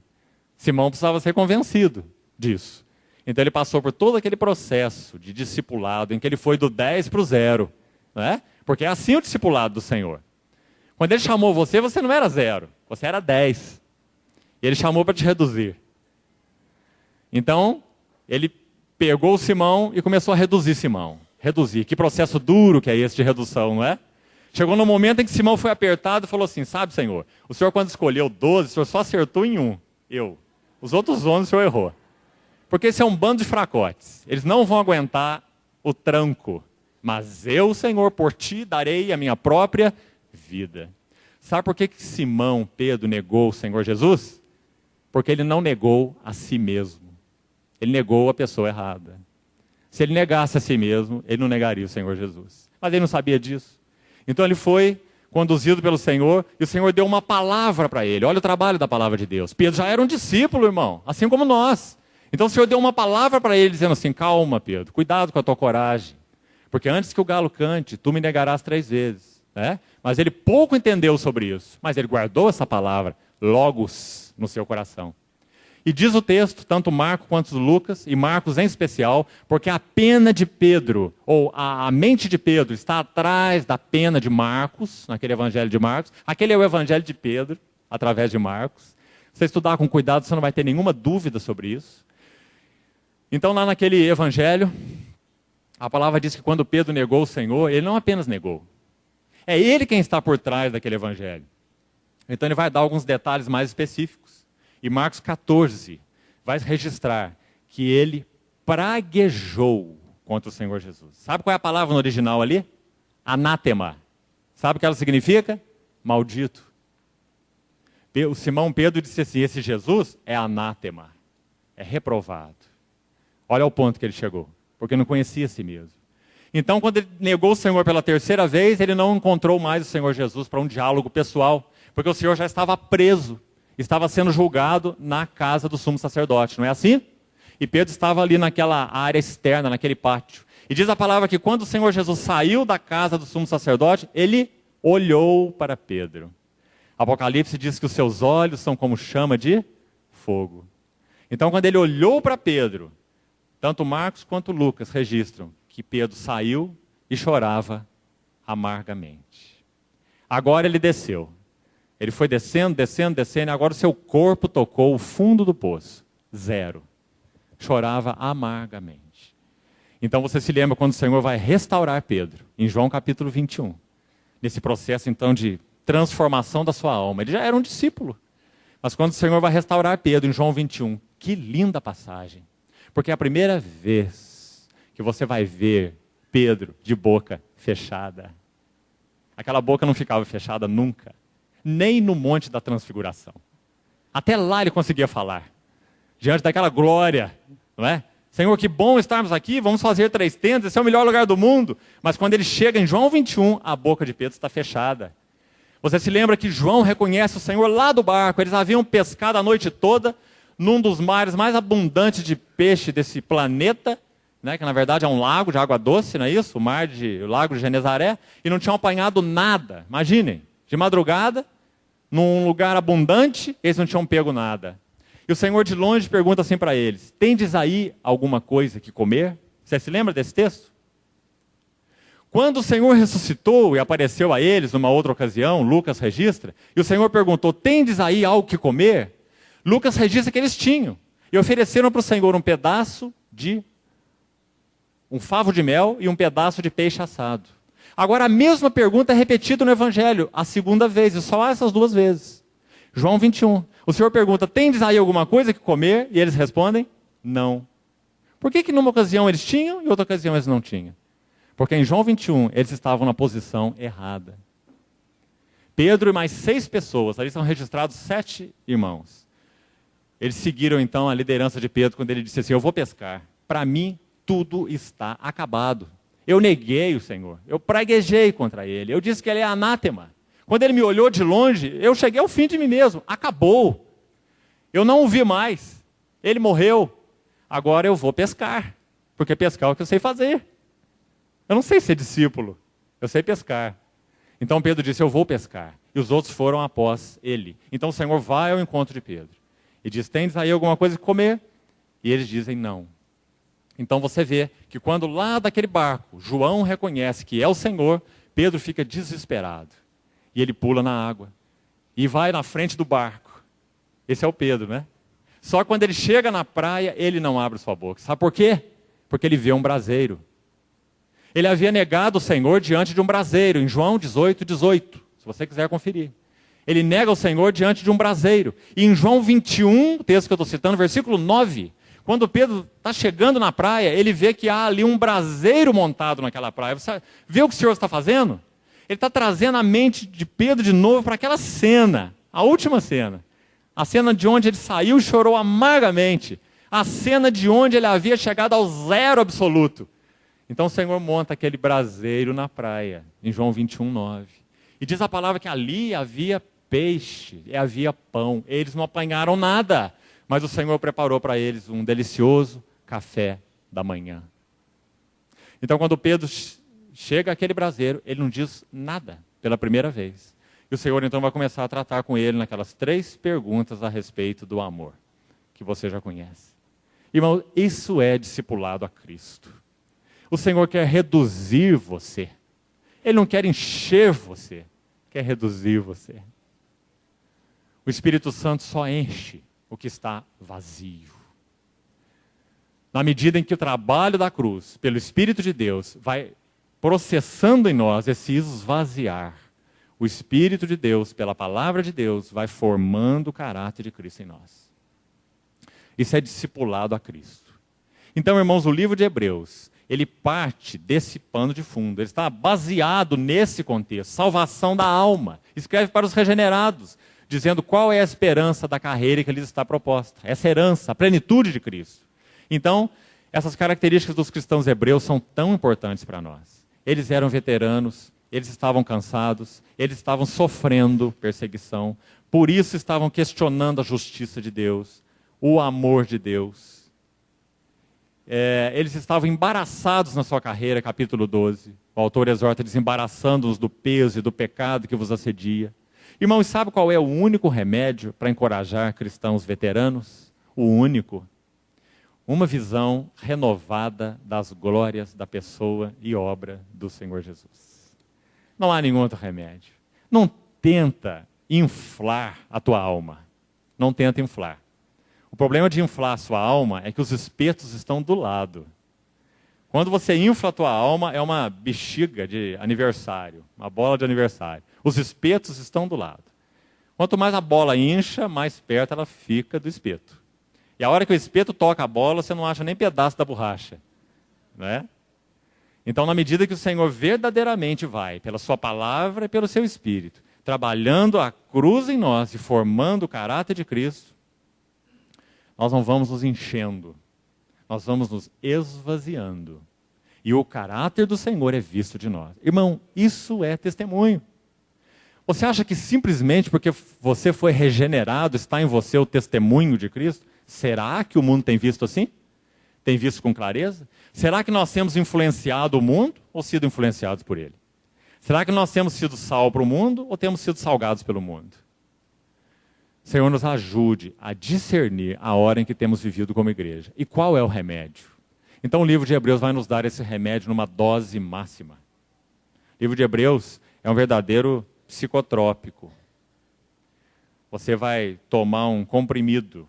Simão precisava ser convencido disso. Então ele passou por todo aquele processo de discipulado, em que ele foi do 10 para o 0. Não é? Porque é assim o discipulado do Senhor. Quando ele chamou você, você não era 0, você era 10. E ele chamou para te reduzir. Então, ele pegou o Simão e começou a reduzir Simão. Reduzir. Que processo duro que é esse de redução, não é? Chegou no momento em que Simão foi apertado e falou assim, sabe, Senhor, o Senhor quando escolheu 12, o Senhor só acertou em um, eu. Os outros 11 o Senhor errou. Porque esse é um bando de fracotes. Eles não vão aguentar o tranco. Mas eu, Senhor, por ti darei a minha própria vida. Sabe por que Simão, Pedro, negou o Senhor Jesus? Porque ele não negou a si mesmo. Ele negou a pessoa errada. Se ele negasse a si mesmo, ele não negaria o Senhor Jesus. Mas ele não sabia disso. Então ele foi conduzido pelo Senhor e o Senhor deu uma palavra para ele. Olha o trabalho da palavra de Deus. Pedro já era um discípulo, irmão, assim como nós. Então o Senhor deu uma palavra para ele, dizendo assim, calma, Pedro, cuidado com a tua coragem. Porque antes que o galo cante, tu me negarás 3 vezes. Né? Mas ele pouco entendeu sobre isso. Mas ele guardou essa palavra, logos, no seu coração. E diz o texto, tanto Marcos quanto Lucas, e Marcos em especial, porque a pena de Pedro, ou a mente de Pedro, está atrás da pena de Marcos, naquele evangelho de Marcos. Aquele é o evangelho de Pedro, através de Marcos. Se você estudar com cuidado, você não vai ter nenhuma dúvida sobre isso. Então, lá naquele evangelho, a palavra diz que quando Pedro negou o Senhor, ele não apenas negou. É ele quem está por trás daquele evangelho. Então, ele vai dar alguns detalhes mais específicos. E Marcos 14 vai registrar que ele praguejou contra o Senhor Jesus. Sabe qual é a palavra no original ali? Anátema. Sabe o que ela significa? Maldito. O Simão Pedro disse assim, esse Jesus é anátema, é reprovado. Olha o ponto que ele chegou, porque não conhecia a si mesmo. Então, quando ele negou o Senhor pela 3ª vez, ele não encontrou mais o Senhor Jesus para um diálogo pessoal, porque o Senhor já estava preso. Estava sendo julgado na casa do sumo sacerdote, não é assim? E Pedro estava ali naquela área externa, naquele pátio. E diz a palavra que quando o Senhor Jesus saiu da casa do sumo sacerdote, ele olhou para Pedro. Apocalipse diz que os seus olhos são como chama de fogo. Então, quando ele olhou para Pedro, tanto Marcos quanto Lucas registram que Pedro saiu e chorava amargamente. Agora ele desceu. Ele foi descendo, descendo, descendo, e agora o seu corpo tocou o fundo do poço. 0. Chorava amargamente. Então você se lembra quando o Senhor vai restaurar Pedro, em João capítulo 21. Nesse processo então de transformação da sua alma. Ele já era um discípulo. Mas quando o Senhor vai restaurar Pedro, em João 21, que linda passagem. Porque é a primeira vez que você vai ver Pedro de boca fechada. Aquela boca não ficava fechada nunca. Nem no Monte da Transfiguração. Até lá ele conseguia falar. Diante daquela glória, não é? Senhor, que bom estarmos aqui, vamos fazer 3 tendas, esse é o melhor lugar do mundo. Mas quando ele chega em João 21, a boca de Pedro está fechada. Você se lembra que João reconhece o Senhor lá do barco, eles haviam pescado a noite toda, num dos mares mais abundantes de peixe desse planeta, né, que na verdade é um lago de água doce, não é isso? O lago de Genezaré, e não tinham apanhado nada, imaginem. De madrugada, num lugar abundante, eles não tinham pego nada. E o Senhor de longe pergunta assim para eles, tendes aí alguma coisa que comer? Você se lembra desse texto? Quando o Senhor ressuscitou e apareceu a eles numa outra ocasião, Lucas registra, e o Senhor perguntou, tendes aí algo que comer? Lucas registra que eles tinham. E ofereceram para o Senhor um pedaço de um favo de mel e um pedaço de peixe assado. Agora, a mesma pergunta é repetida no Evangelho, a 2ª vez, e só há essas 2 vezes. João 21. O Senhor pergunta, tendes aí alguma coisa que comer? E eles respondem, não. Por que numa ocasião eles tinham e outra ocasião eles não tinham? Porque em João 21, eles estavam na posição errada. Pedro e mais 6 pessoas, ali são registrados 7 irmãos. Eles seguiram então a liderança de Pedro quando ele disse assim, eu vou pescar. Para mim, tudo está acabado. Eu neguei o Senhor, eu praguejei contra ele, eu disse que ele é anátema. Quando ele me olhou de longe, eu cheguei ao fim de mim mesmo, acabou. Eu não o vi mais, ele morreu. Agora eu vou pescar, porque pescar é o que eu sei fazer. Eu não sei ser discípulo, eu sei pescar. Então Pedro disse, eu vou pescar. E os outros foram após ele. Então o Senhor vai ao encontro de Pedro. E diz, tendes aí alguma coisa que comer? E eles dizem, não. Então você vê que quando lá daquele barco, João reconhece que é o Senhor, Pedro fica desesperado. E ele pula na água. E vai na frente do barco. Esse é o Pedro, né? Só que quando ele chega na praia, ele não abre sua boca. Sabe por quê? Porque ele vê um braseiro. Ele havia negado o Senhor diante de um braseiro, em João 18, 18, se você quiser conferir. Ele nega o Senhor diante de um braseiro. E em João 21, o texto que eu estou citando, versículo 9, quando Pedro está chegando na praia, ele vê que há ali um braseiro montado naquela praia. Você vê o que o Senhor está fazendo? Ele está trazendo a mente de Pedro de novo para aquela cena, a última cena. A cena de onde ele saiu e chorou amargamente. A cena de onde ele havia chegado ao zero absoluto. Então o Senhor monta aquele braseiro na praia, em João 21, 9. E diz a palavra que ali havia peixe, e havia pão. Eles não apanharam nada, mas o Senhor preparou para eles um delicioso café da manhã. Então quando Pedro chega àquele braseiro, ele não diz nada pela primeira vez. E o Senhor então vai começar a tratar com ele naquelas 3 perguntas a respeito do amor, que você já conhece. Irmão, isso é discipulado a Cristo. O Senhor quer reduzir você. Ele não quer encher você, quer reduzir você. O Espírito Santo só enche o que está vazio. Na medida em que o trabalho da cruz, pelo Espírito de Deus, vai processando em nós esse esvaziar, o Espírito de Deus, pela palavra de Deus, vai formando o caráter de Cristo em nós. Isso é discipulado a Cristo. Então, irmãos, o livro de Hebreus, ele parte desse pano de fundo. Ele está baseado nesse contexto. Salvação da alma. Escreve para os regenerados, dizendo qual é a esperança da carreira que lhes está proposta. Essa herança, a plenitude de Cristo. Então, essas características dos cristãos hebreus são tão importantes para nós. Eles eram veteranos, eles estavam cansados, eles estavam sofrendo perseguição, por isso estavam questionando a justiça de Deus, o amor de Deus. Eles estavam embaraçados na sua carreira, capítulo 12. O autor exorta, desembaraçando-os do peso e do pecado que vos assedia. Irmãos, sabe qual é o único remédio para encorajar cristãos veteranos? O único. Uma visão renovada das glórias da pessoa e obra do Senhor Jesus. Não há nenhum outro remédio. Não tenta inflar a tua alma. Não tenta inflar. O problema de inflar a sua alma é que os espetos estão do lado. Quando você infla a tua alma, é uma bexiga de aniversário, uma bola de aniversário. Os espetos estão do lado. Quanto mais a bola incha, mais perto ela fica do espeto. E a hora que o espeto toca a bola, você não acha nem pedaço da borracha. Né? Então, na medida que o Senhor verdadeiramente vai, pela sua palavra e pelo seu Espírito, trabalhando a cruz em nós e formando o caráter de Cristo, nós não vamos nos enchendo, nós vamos nos esvaziando. E o caráter do Senhor é visto de nós. Irmão, isso é testemunho. Você acha que simplesmente porque você foi regenerado, está em você o testemunho de Cristo? Será que o mundo tem visto assim? Tem visto com clareza? Será que nós temos influenciado o mundo ou sido influenciados por ele? Será que nós temos sido sal para o mundo ou temos sido salgados pelo mundo? Senhor, nos ajude a discernir a hora em que temos vivido como igreja. E qual é o remédio? Então o livro de Hebreus vai nos dar esse remédio numa dose máxima. O livro de Hebreus é um verdadeiro psicotrópico. Você vai tomar um comprimido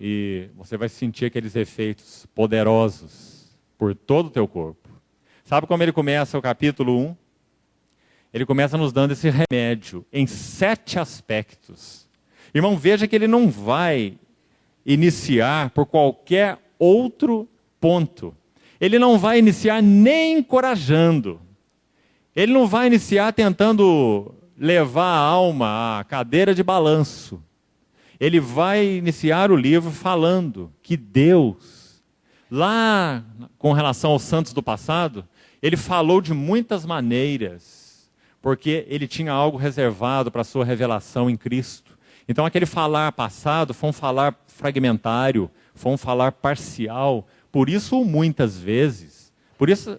e você vai sentir aqueles efeitos poderosos por todo o teu corpo. Sabe como ele começa o capítulo 1? Ele começa nos dando esse remédio em 7 aspectos. Irmão, veja que ele não vai iniciar por qualquer outro ponto. Ele não vai iniciar nem encorajando. Ele não vai iniciar tentando levar a alma à cadeira de balanço. Ele vai iniciar o livro falando que Deus, lá com relação aos santos do passado, ele falou de muitas maneiras, porque ele tinha algo reservado para a sua revelação em Cristo. Então aquele falar passado foi um falar fragmentário, foi um falar parcial, por isso muitas vezes, por isso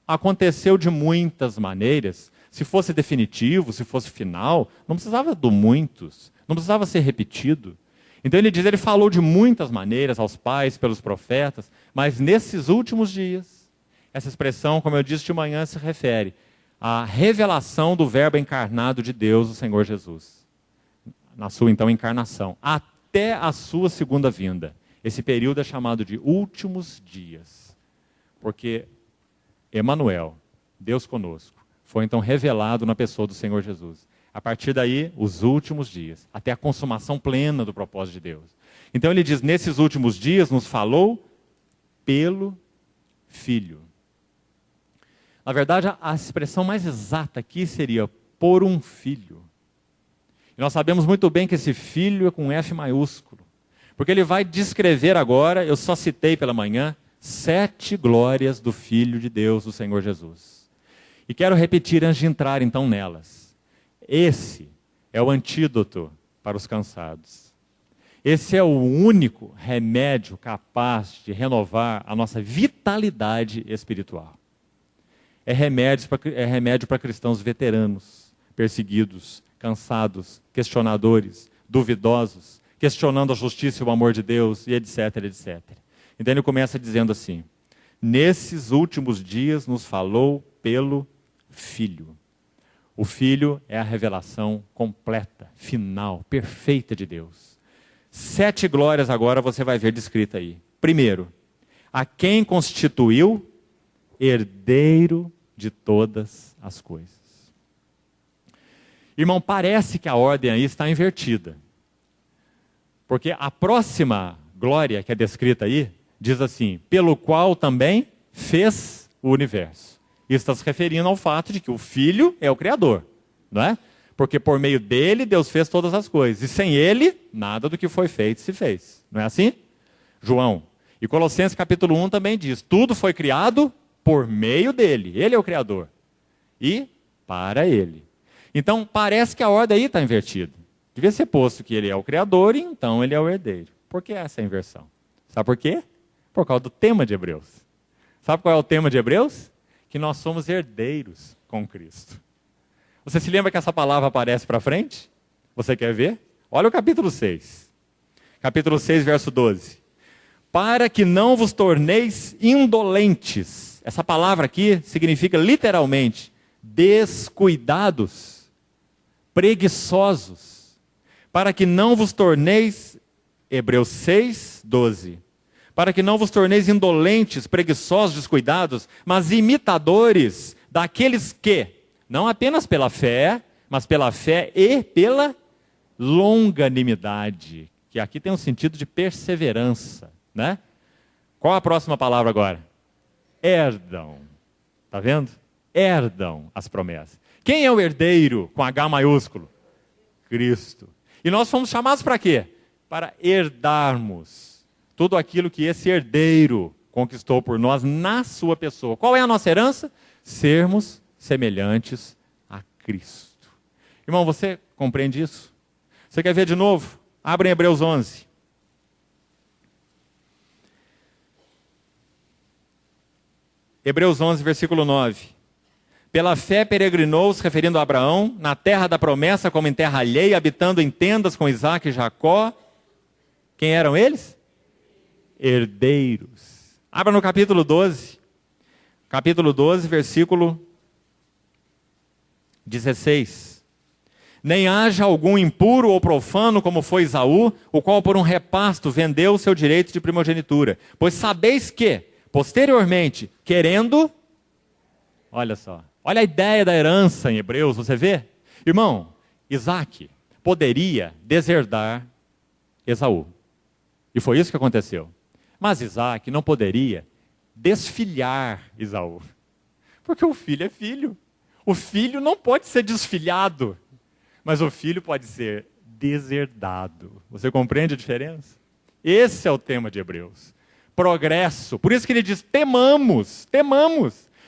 aconteceu de muitas maneiras. Se fosse definitivo, se fosse final, não precisava do muitos, não precisava ser repetido. Então ele diz, ele falou de muitas maneiras aos pais, pelos profetas, mas nesses últimos dias, essa expressão, como eu disse de manhã, se refere a revelação do Verbo encarnado de Deus, o Senhor Jesus. Na sua, então, encarnação. Até a sua segunda vinda. Esse período é chamado de últimos dias. Porque Emanuel, Deus conosco, foi então revelado na pessoa do Senhor Jesus. A partir daí, os últimos dias, até a consumação plena do propósito de Deus. Então ele diz, nesses últimos dias nos falou pelo Filho. Na verdade, a expressão mais exata aqui seria por um filho. E nós sabemos muito bem que esse filho é com F maiúsculo. Porque ele vai descrever agora, eu só citei pela manhã, 7 glórias do Filho de Deus, o Senhor Jesus. E quero repetir antes de entrar então nelas. Esse é o antídoto para os cansados. Esse é o único remédio capaz de renovar a nossa vitalidade espiritual. É remédio para cristãos veteranos, perseguidos, cansados, questionadores, duvidosos, questionando a justiça e o amor de Deus, e etc, etc. Então ele começa dizendo assim, nesses últimos dias nos falou pelo Filho. O Filho é a revelação completa, final, perfeita de Deus. 7 glórias agora você vai ver descrita aí. Primeiro, a quem constituiu herdeiro de todas as coisas. Irmão, parece que a ordem aí está invertida. Porque a próxima glória que é descrita aí, diz assim, pelo qual também fez o universo. Isso está se referindo ao fato de que o Filho é o Criador, não é? Porque por meio dele, Deus fez todas as coisas. E sem ele, nada do que foi feito se fez. Não é assim? João. E Colossenses capítulo 1 também diz, tudo foi criado por meio dele. Ele é o Criador. E para ele. Então, parece que a ordem aí está invertida. Devia ser posto que ele é o Criador e então ele é o herdeiro. Por que essa inversão? Sabe por quê? Por causa do tema de Hebreus. Sabe qual é o tema de Hebreus? Que nós somos herdeiros com Cristo. Você se lembra que essa palavra aparece para frente? Você quer ver? Olha o capítulo 6. Capítulo 6, verso 12. Para que não vos torneis indolentes. Essa palavra aqui significa literalmente descuidados, preguiçosos. Para que não vos torneis, Hebreus 6, 12. Para que não vos torneis indolentes, preguiçosos, descuidados, mas imitadores daqueles que, não apenas pela fé, mas pela fé e pela longanimidade, que aqui tem um sentido de perseverança, né? Qual a próxima palavra agora? Herdam. Está vendo? Herdam as promessas. Quem é o herdeiro com H maiúsculo? Cristo. E nós fomos chamados para quê? Para herdarmos tudo aquilo que esse herdeiro conquistou por nós na sua pessoa. Qual é a nossa herança? Sermos semelhantes a Cristo. Irmão, você compreende isso? Você quer ver de novo? Abre em Hebreus 11. Hebreus 11, versículo 9. Pela fé peregrinou, se referindo a Abraão, na terra da promessa como em terra alheia, habitando em tendas com Isaque e Jacó. Quem eram eles? Herdeiros. Abra no capítulo 12. Capítulo 12, versículo 16. Nem haja algum impuro ou profano como foi Esaú, o qual por um repasto vendeu o seu direito de primogenitura. Pois sabeis que, posteriormente, querendo... Olha só. Olha a ideia da herança em Hebreus, você vê? Irmão, Isaque poderia deserdar Esaú. E foi isso que aconteceu. Mas Isaque não poderia desfilhar Esaú. Porque o filho é filho. O filho não pode ser desfilhado. Mas o filho pode ser deserdado. Você compreende a diferença? Esse é o tema de Hebreus. Progresso. Por isso que ele diz, temamos.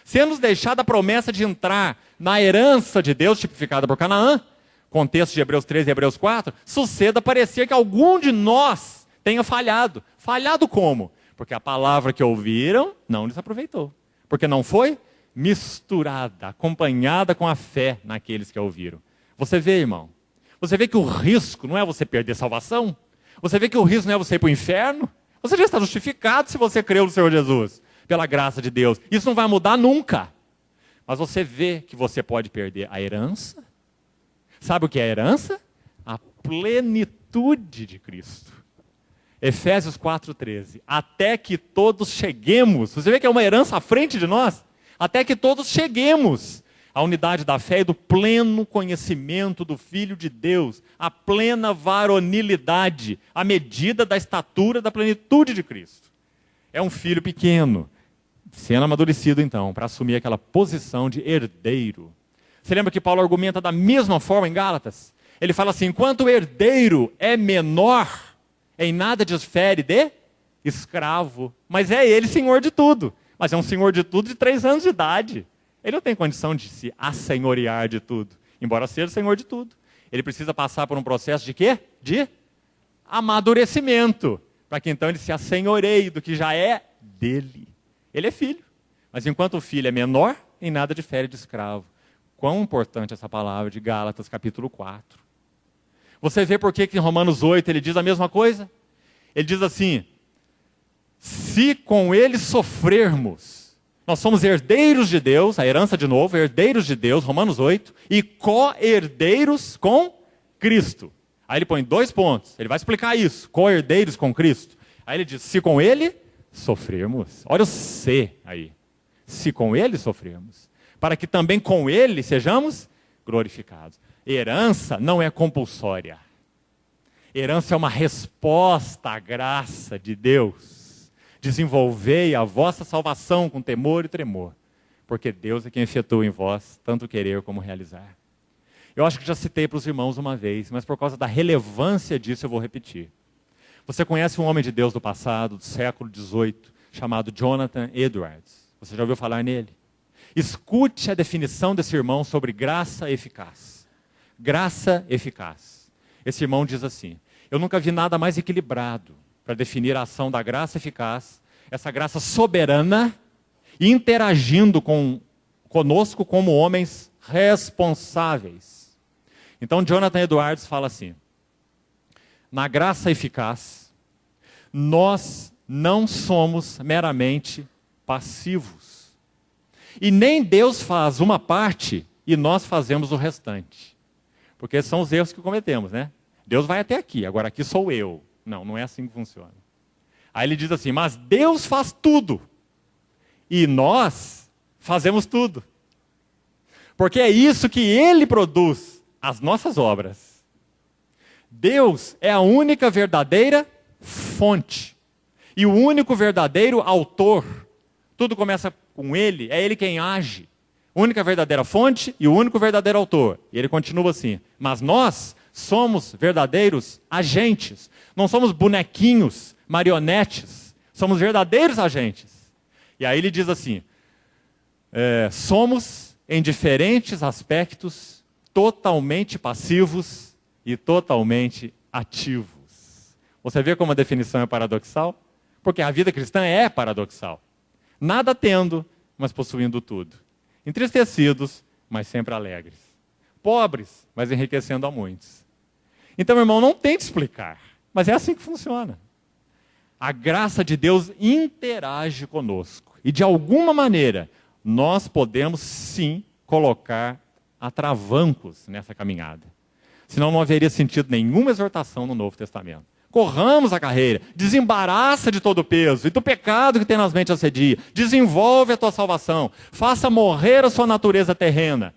Sendo-nos deixada a promessa de entrar na herança de Deus, tipificada por Canaã, contexto de Hebreus 13 e Hebreus 4, suceda parecer que algum de nós tenha falhado. Falhado como? Porque a palavra que ouviram não lhes aproveitou. Porque não foi misturada, acompanhada com a fé naqueles que a ouviram. Você vê, irmão? Você vê que o risco não é você perder salvação? Você vê que o risco não é você ir para o inferno? Você já está justificado se você creu no Senhor Jesus, pela graça de Deus. Isso não vai mudar nunca. Mas você vê que você pode perder a herança. Sabe o que é a herança? A plenitude de Cristo. Efésios 4,13. Até que todos cheguemos. Você vê que é uma herança à frente de nós? Até que todos cheguemos à unidade da fé e do pleno conhecimento do Filho de Deus. A plena varonilidade. A medida da estatura da plenitude de Cristo. É um filho pequeno. Sendo amadurecido, então, para assumir aquela posição de herdeiro. Você lembra que Paulo argumenta da mesma forma em Gálatas? Ele fala assim, enquanto o herdeiro é menor, em nada difere de escravo. Mas é ele senhor de tudo. Mas é um senhor de tudo de 3 anos de idade. Ele não tem condição de se assenhorear de tudo. Embora seja senhor de tudo. Ele precisa passar por um processo de quê? De amadurecimento. Para que então ele se assenhoreie do que já é dele. Ele é filho. Mas enquanto o filho é menor, em nada difere de escravo. Quão importante essa palavra de Gálatas capítulo 4. Você vê por que em Romanos 8 ele diz a mesma coisa? Ele diz assim, se com ele sofrermos, nós somos herdeiros de Deus, a herança de novo, herdeiros de Deus, Romanos 8, e co-herdeiros com Cristo. Aí ele põe 2 pontos, ele vai explicar isso, co-herdeiros com Cristo. Aí ele diz, se com ele sofrermos, olha o se aí, se com ele sofrermos, para que também com ele sejamos glorificados. Herança não é compulsória. Herança é uma resposta à graça de Deus. Desenvolvei a vossa salvação com temor e tremor, porque Deus é quem efetua em vós tanto querer como realizar. Eu acho que já citei para os irmãos uma vez, mas por causa da relevância disso eu vou repetir. Você conhece um homem de Deus do passado, do século XVIII, chamado Jonathan Edwards. Você já ouviu falar nele? Escute a definição desse irmão sobre graça eficaz. Graça eficaz. Esse irmão diz assim, eu nunca vi nada mais equilibrado para definir a ação da graça eficaz, essa graça soberana, interagindo conosco como homens responsáveis. Então Jonathan Edwards fala assim, na graça eficaz, nós não somos meramente passivos. E nem Deus faz uma parte e nós fazemos o restante. Porque são os erros que cometemos, né? Deus vai até aqui, agora aqui sou eu. Não, não é assim que funciona. Aí ele diz assim, mas Deus faz tudo. E nós fazemos tudo. Porque é isso que Ele produz, as nossas obras. Deus é a única verdadeira fonte. E o único verdadeiro autor. Tudo começa com Ele, é Ele quem age. Única verdadeira fonte e o único verdadeiro autor. E ele continua assim, mas nós somos verdadeiros agentes. Não somos bonequinhos, marionetes. Somos verdadeiros agentes. E aí ele diz assim, somos em diferentes aspectos totalmente passivos e totalmente ativos. Você vê como a definição é paradoxal? Porque a vida cristã é paradoxal. Nada tendo, mas possuindo tudo. Entristecidos, mas sempre alegres. Pobres, mas enriquecendo a muitos. Então, meu irmão, não tente explicar, mas é assim que funciona. A graça de Deus interage conosco. E de alguma maneira, nós podemos sim colocar atravancos nessa caminhada. Senão não haveria sentido nenhuma exortação no Novo Testamento. Corramos a carreira, desembaraça de todo o peso e do pecado que tem nas mentes assedia. Desenvolve a tua salvação, faça morrer a sua natureza terrena.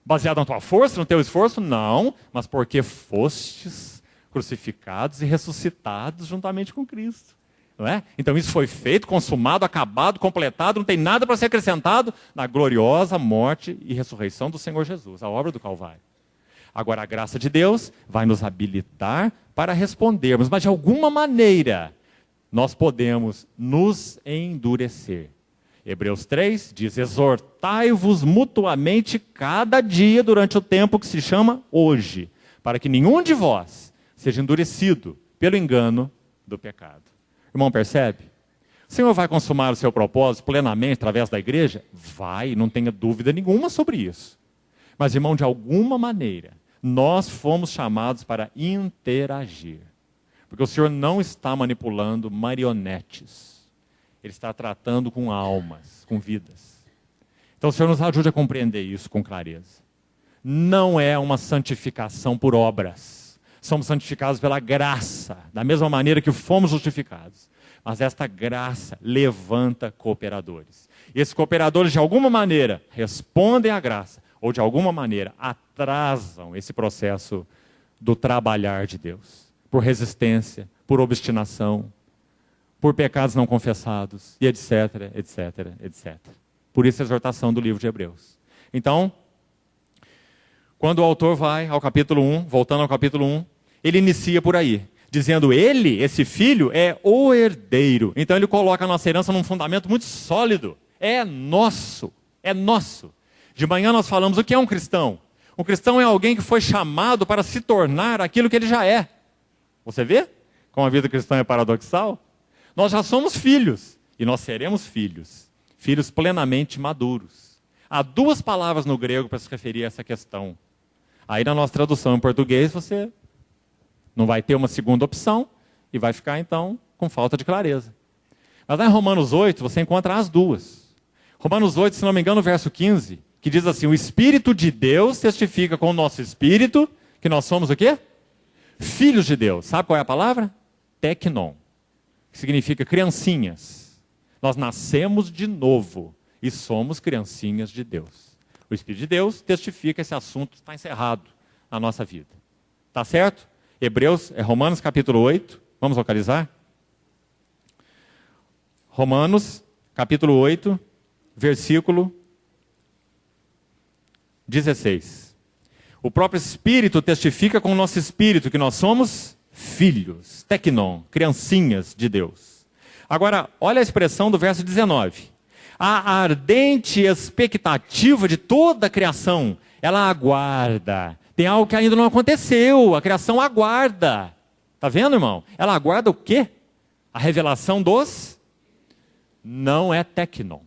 Baseado na tua força, no teu esforço? Não, mas porque fostes crucificados e ressuscitados juntamente com Cristo. Não é? Então isso foi feito, consumado, acabado, completado, não tem nada para ser acrescentado na gloriosa morte e ressurreição do Senhor Jesus, a obra do Calvário. Agora a graça de Deus vai nos habilitar para respondermos, mas de alguma maneira nós podemos nos endurecer. Hebreus 3 diz, exortai-vos mutuamente cada dia durante o tempo que se chama hoje, para que nenhum de vós seja endurecido pelo engano do pecado. Irmão, percebe? O Senhor vai consumar o seu propósito plenamente através da igreja? Vai, não tenha dúvida nenhuma sobre isso. Mas, irmão, de alguma maneira, nós fomos chamados para interagir. Porque o Senhor não está manipulando marionetes. Ele está tratando com almas, com vidas. Então o Senhor nos ajude a compreender isso com clareza. Não é uma santificação por obras. Somos santificados pela graça, da mesma maneira que fomos justificados. Mas esta graça levanta cooperadores. E esses cooperadores, de alguma maneira, respondem à graça, ou de alguma maneira, atrasam esse processo do trabalhar de Deus. Por resistência, por obstinação, por pecados não confessados, e etc, etc, etc. Por isso a exortação do livro de Hebreus. Então, quando o autor vai ao capítulo 1, voltando ao capítulo 1, ele inicia por aí, dizendo, ele, esse filho, é o herdeiro. Então ele coloca a nossa herança num fundamento muito sólido. É nosso, é nosso. De manhã nós falamos o que é um cristão. Um cristão é alguém que foi chamado para se tornar aquilo que ele já é. Você vê como a vida cristã é paradoxal? Nós já somos filhos, e nós seremos filhos. Filhos plenamente maduros. Há duas palavras no grego para se referir a essa questão. Aí na nossa tradução em português você não vai ter uma segunda opção e vai ficar então com falta de clareza. Mas lá em Romanos 8 você encontra as duas. Romanos 8, se não me engano, verso 15, que diz assim, o Espírito de Deus testifica com o nosso Espírito que nós somos o quê? Filhos de Deus. Sabe qual é a palavra? Teknon, que significa criancinhas. Nós nascemos de novo e somos criancinhas de Deus. O Espírito de Deus testifica que esse assunto está encerrado na nossa vida. Tá certo? Romanos capítulo 8, vamos localizar? Romanos capítulo 8, versículo 16. O próprio Espírito testifica com o nosso Espírito que nós somos filhos, teknon, criancinhas de Deus. Agora, olha a expressão do verso 19. A ardente expectativa de toda a criação, ela aguarda. Tem algo que ainda não aconteceu, a criação aguarda. Está vendo, irmão? Ela aguarda o quê? A revelação dos... Não é teknon,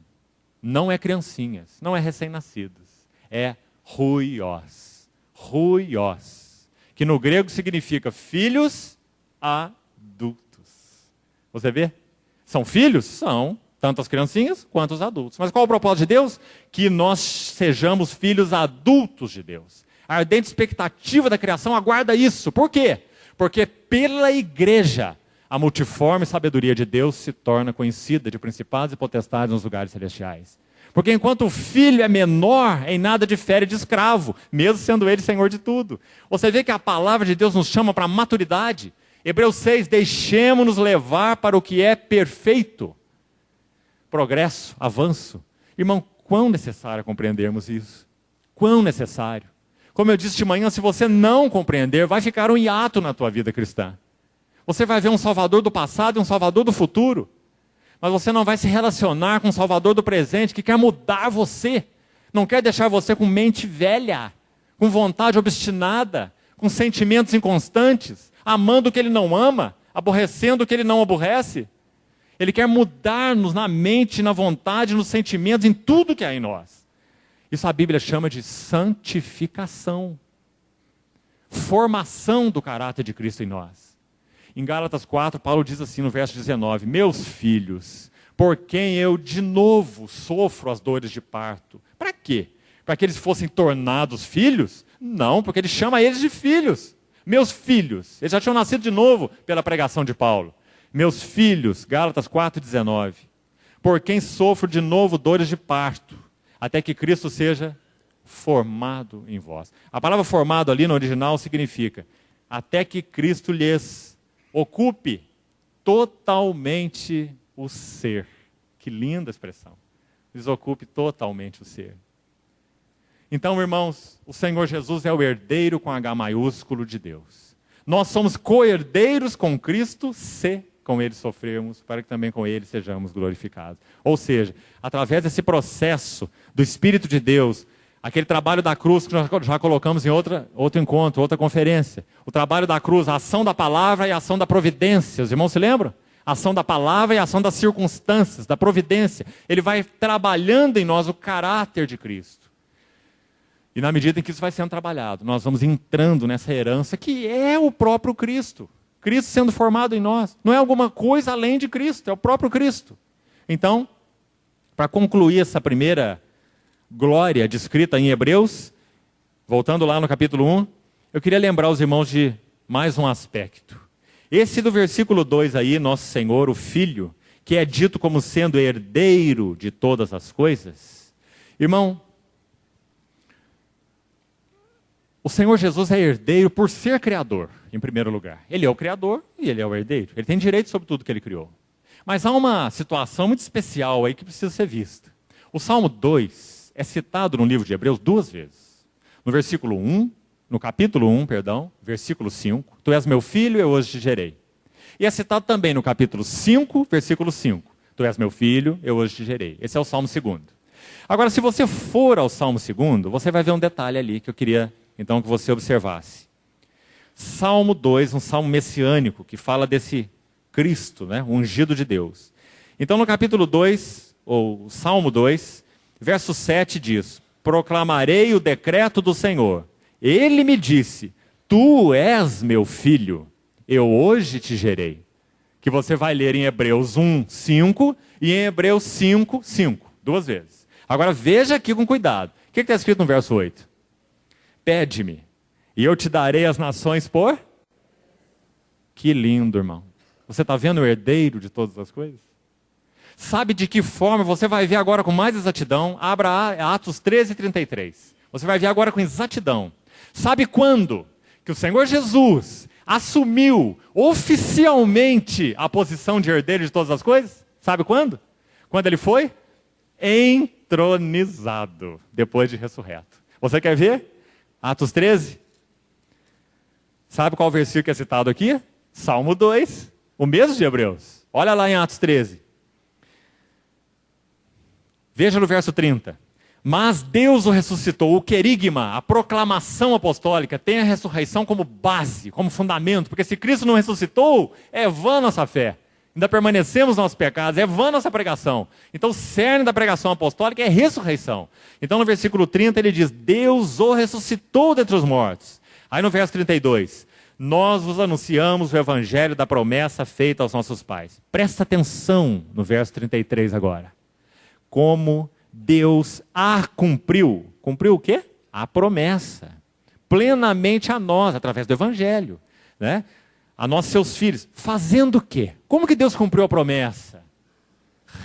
não é criancinhas, não é recém-nascidos. É ruios, ruios, que no grego significa filhos adultos. Você vê? São filhos? São, tanto as criancinhas quanto os adultos. Mas qual é o propósito de Deus? Que nós sejamos filhos adultos de Deus. A ardente expectativa da criação aguarda isso. Por quê? Porque pela igreja, a multiforme sabedoria de Deus se torna conhecida de principados e potestades nos lugares celestiais. Porque enquanto o filho é menor, em nada difere de escravo, mesmo sendo ele senhor de tudo. Você vê que a palavra de Deus nos chama para a maturidade. Hebreus 6, deixemos-nos levar para o que é perfeito. Progresso, avanço. Irmão, quão necessário compreendermos isso? Quão necessário. Como eu disse de manhã, se você não compreender, vai ficar um hiato na tua vida cristã. Você vai ver um salvador do passado e um salvador do futuro. Mas você não vai se relacionar com um salvador do presente que quer mudar você. Não quer deixar você com mente velha, com vontade obstinada, com sentimentos inconstantes, amando o que ele não ama, aborrecendo o que ele não aborrece. Ele quer mudar-nos na mente, na vontade, nos sentimentos, em tudo que há em nós. Isso a Bíblia chama de santificação. Formação do caráter de Cristo em nós. Em Gálatas 4, Paulo diz assim no verso 19, meus filhos, por quem eu de novo sofro as dores de parto. Para quê? Para que eles fossem tornados filhos? Não, porque ele chama eles de filhos. Meus filhos, eles já tinham nascido de novo pela pregação de Paulo. Meus filhos, Gálatas 4,19, por quem sofro de novo dores de parto, até que Cristo seja formado em vós. A palavra formado ali no original significa, até que Cristo lhes ocupe totalmente o ser. Que linda expressão. Lhes ocupe totalmente o ser. Então, irmãos, o Senhor Jesus é o herdeiro com H maiúsculo de Deus. Nós somos co-herdeiros com Cristo, se com Ele sofrermos, para que também com Ele sejamos glorificados. Ou seja, através desse processo do Espírito de Deus, aquele trabalho da cruz que nós já colocamos em outro encontro, outra conferência. O trabalho da cruz, a ação da palavra e a ação da providência. Os irmãos se lembram? A ação da palavra e a ação das circunstâncias, da providência. Ele vai trabalhando em nós o caráter de Cristo. E na medida em que isso vai sendo trabalhado, nós vamos entrando nessa herança que é o próprio Cristo. Cristo sendo formado em nós. Não é alguma coisa além de Cristo, é o próprio Cristo. Então, para concluir essa primeira glória descrita em Hebreus, voltando lá no capítulo 1, eu queria lembrar os irmãos de mais um aspecto. Esse do versículo 2 aí, nosso Senhor, o Filho, que é dito como sendo herdeiro de todas as coisas. Irmão, o Senhor Jesus é herdeiro por ser criador, em primeiro lugar. Ele é o criador e ele é o herdeiro. Ele tem direito sobre tudo que ele criou. Mas há uma situação muito especial aí que precisa ser vista. O Salmo 2 é citado no livro de Hebreus 2 vezes. No versículo 1, no capítulo 1, versículo 5, tu és meu filho, eu hoje te gerei. E é citado também no capítulo 5, versículo 5, tu és meu filho, eu hoje te gerei. Esse é o Salmo 2. Agora, se você for ao Salmo 2, você vai ver um detalhe ali que eu queria, então, que você observasse. Salmo 2, um salmo messiânico, que fala desse Cristo, né, ungido de Deus. Então, no capítulo 2, ou Salmo 2, verso 7 diz, proclamarei o decreto do Senhor. Ele me disse, tu és meu filho, eu hoje te gerei. Que você vai ler em Hebreus 1, 5 e em Hebreus 5, 5, 2 vezes. Agora veja aqui com cuidado. O que está escrito no verso 8? Pede-me, e eu te darei as nações por... Que lindo, irmão. Você está vendo o herdeiro de todas as coisas? Sabe de que forma? Você vai ver agora com mais exatidão. Abra Atos 13, 33. Você vai ver agora com exatidão. Sabe quando que o Senhor Jesus assumiu oficialmente a posição de herdeiro de todas as coisas? Sabe quando? Quando ele foi entronizado, depois de ressurreto. Você quer ver? Atos 13. Sabe qual versículo que é citado aqui? Salmo 2, o mesmo de Hebreus. Olha lá em Atos 13. Veja no verso 30. Mas Deus o ressuscitou, o querigma, a proclamação apostólica, tem a ressurreição como base, como fundamento, porque se Cristo não ressuscitou, é vã nossa fé. Ainda permanecemos nos nossos pecados, é vã nossa pregação. Então o cerne da pregação apostólica é ressurreição. Então no versículo 30 ele diz, Deus o ressuscitou dentre os mortos. Aí no verso 32, nós vos anunciamos o evangelho da promessa feita aos nossos pais. Presta atenção no verso 33 agora. Como Deus a cumpriu. Cumpriu o quê? A promessa. Plenamente a nós, através do evangelho. Né? A nós, seus filhos. Fazendo o quê? Como que Deus cumpriu a promessa?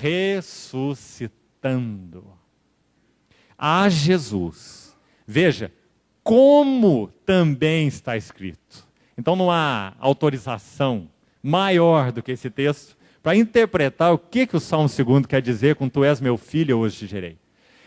Ressuscitando. A Jesus. Veja, como também está escrito. Então não há autorização maior do que esse texto para interpretar o que o Salmo 2 quer dizer com tu és meu filho, eu hoje te gerei.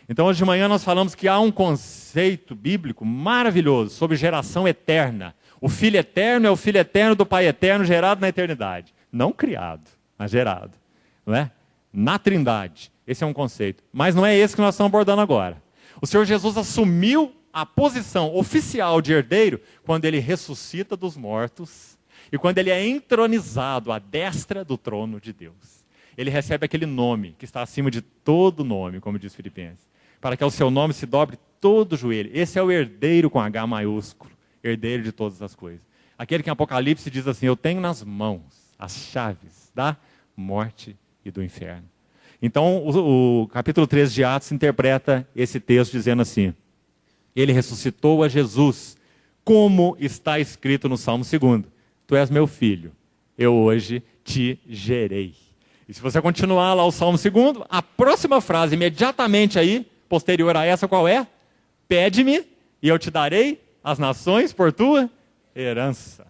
Então hoje de manhã nós falamos que há um conceito bíblico maravilhoso sobre geração eterna. O filho eterno é o filho eterno do pai eterno gerado na eternidade. Não criado, mas gerado. Não é? Na trindade. Esse é um conceito. Mas não é esse que nós estamos abordando agora. O Senhor Jesus assumiu a posição oficial de herdeiro quando ele ressuscita dos mortos e quando ele é entronizado à destra do trono de Deus. Ele recebe aquele nome que está acima de todo nome, como diz Filipenses, para que ao seu nome se dobre todo o joelho. Esse é o herdeiro com H maiúsculo, herdeiro de todas as coisas. Aquele que em Apocalipse diz assim, eu tenho nas mãos as chaves da morte e do inferno. Então o capítulo 13 de Atos interpreta esse texto dizendo assim, ele ressuscitou a Jesus, como está escrito no Salmo 2. Tu és meu filho, eu hoje te gerei. E se você continuar lá o Salmo 2, a próxima frase imediatamente aí, posterior a essa, qual é? Pede-me e eu te darei as nações por tua herança.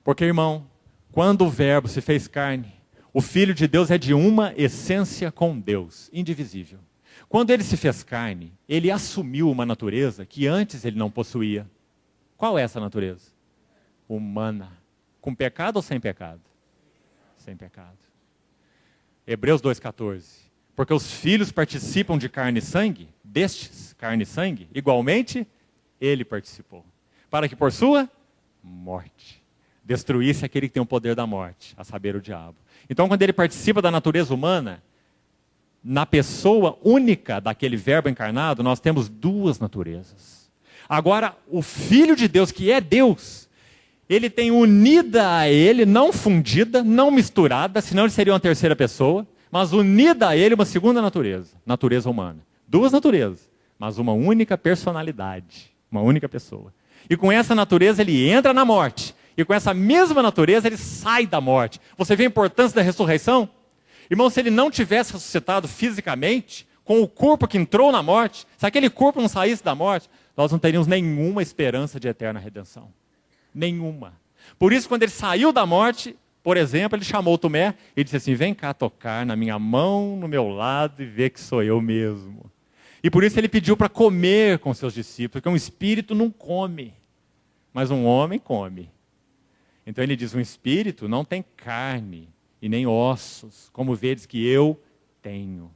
Porque, irmão, quando o verbo se fez carne, o Filho de Deus é de uma essência com Deus, indivisível. Quando ele se fez carne, ele assumiu uma natureza que antes ele não possuía. Qual é essa natureza? Humana. Com pecado ou sem pecado? Sem pecado. Hebreus 2,14. Porque os filhos participam de carne e sangue, destes, carne e sangue, igualmente, ele participou. Para que por sua morte destruísse aquele que tem o poder da morte, a saber, o diabo. Então, quando ele participa da natureza humana, na pessoa única daquele verbo encarnado, nós temos duas naturezas. Agora, o Filho de Deus, que é Deus, ele tem unida a ele, não fundida, não misturada, senão ele seria uma terceira pessoa, mas unida a ele uma segunda natureza, natureza humana. Duas naturezas, mas uma única personalidade, uma única pessoa. E com essa natureza ele entra na morte. E com essa mesma natureza ele sai da morte. Você vê a importância da ressurreição? Irmão, se ele não tivesse ressuscitado fisicamente, com o corpo que entrou na morte, se aquele corpo não saísse da morte, nós não teríamos nenhuma esperança de eterna redenção. Nenhuma. Por isso, quando ele saiu da morte, por exemplo, ele chamou Tomé e disse assim, vem cá tocar na minha mão, no meu lado e ver que sou eu mesmo. E por isso ele pediu para comer com seus discípulos, porque um espírito não come, mas um homem come. Então ele diz, um espírito não tem carne e nem ossos, como vedes que eu tenho.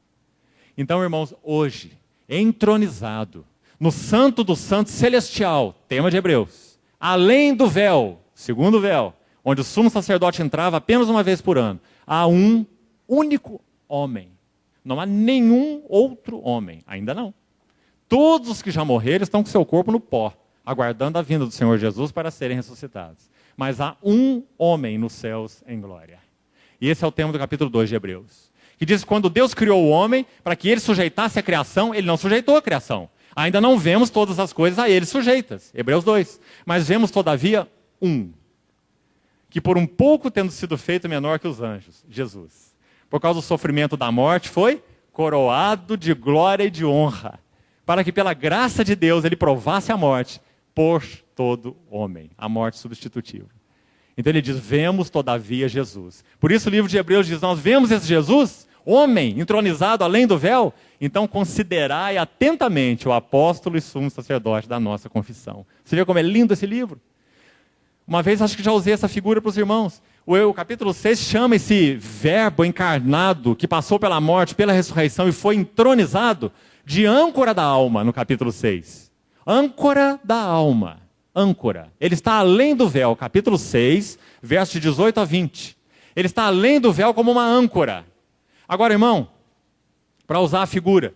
Então, irmãos, hoje, entronizado, no Santo do Santo Celestial, tema de Hebreus, além do véu, segundo véu, onde o sumo sacerdote entrava apenas uma vez por ano, há um único homem. Não há nenhum outro homem, ainda não. Todos os que já morreram estão com seu corpo no pó, aguardando a vinda do Senhor Jesus para serem ressuscitados. Mas há um homem nos céus em glória. E esse é o tema do capítulo 2 de Hebreus. Que diz que quando Deus criou o homem, para que ele sujeitasse a criação, ele não sujeitou a criação. Ainda não vemos todas as coisas a ele sujeitas. Hebreus 2. Mas vemos, todavia, um. Que por um pouco tendo sido feito menor que os anjos, Jesus, por causa do sofrimento da morte, foi coroado de glória e de honra, para que pela graça de Deus ele provasse a morte por todo homem, a morte substitutiva. Então ele diz, vemos todavia Jesus. Por isso o livro de Hebreus diz, nós vemos esse Jesus, homem, entronizado além do véu, então considerai atentamente o apóstolo e sumo sacerdote da nossa confissão. Você vê como é lindo esse livro? Uma vez acho que já usei essa figura para os irmãos. O capítulo 6 chama esse verbo encarnado que passou pela morte, pela ressurreição e foi entronizado de âncora da alma no capítulo 6. Âncora da alma. Âncora. Ele está além do véu, capítulo 6, versos de 18 a 20. Ele está além do véu como uma âncora. Agora, irmão, para usar a figura,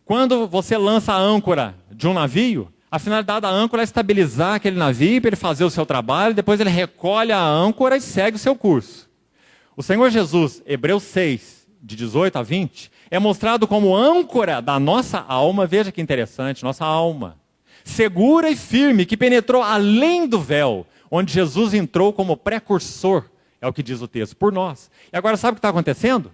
quando você lança a âncora de um navio, a finalidade da âncora é estabilizar aquele navio para ele fazer o seu trabalho, depois ele recolhe a âncora e segue o seu curso. O Senhor Jesus, Hebreus 6, de 18 a 20, é mostrado como âncora da nossa alma, veja que interessante, nossa alma, segura e firme, que penetrou além do véu, onde Jesus entrou como precursor, é o que diz o texto, por nós. E agora sabe o que está acontecendo?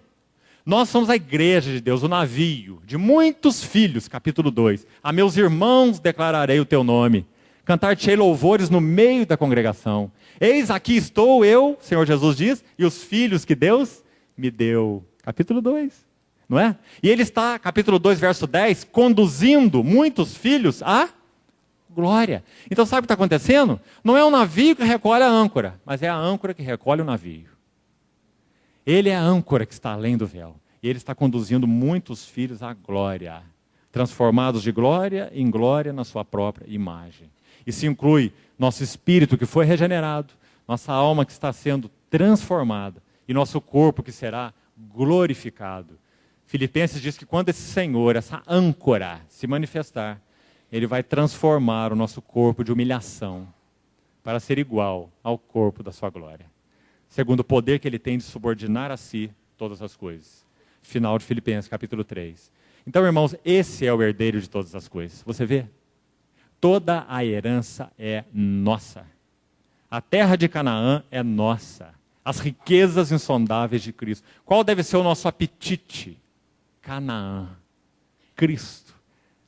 Nós somos a igreja de Deus, o navio de muitos filhos, capítulo 2. A meus irmãos declararei o teu nome. Cantar-te-ei louvores no meio da congregação. Eis aqui estou eu, Senhor Jesus diz, e os filhos que Deus me deu. Capítulo 2, não é? E ele está, capítulo 2, verso 10, conduzindo muitos filhos à glória. Então sabe o que está acontecendo? Não é o navio que recolhe a âncora, mas é a âncora que recolhe o navio. Ele é a âncora que está além do véu. E ele está conduzindo muitos filhos à glória. Transformados de glória em glória na sua própria imagem. Isso inclui nosso espírito que foi regenerado, nossa alma que está sendo transformada e nosso corpo que será glorificado. Filipenses diz que quando esse Senhor, essa âncora, se manifestar, ele vai transformar o nosso corpo de humilhação para ser igual ao corpo da sua glória. Segundo o poder que ele tem de subordinar a si todas as coisas. Final de Filipenses, capítulo 3. Então, irmãos, esse é o herdeiro de todas as coisas. Você vê? Toda a herança é nossa. A terra de Canaã é nossa. As riquezas insondáveis de Cristo. Qual deve ser o nosso apetite? Canaã. Cristo.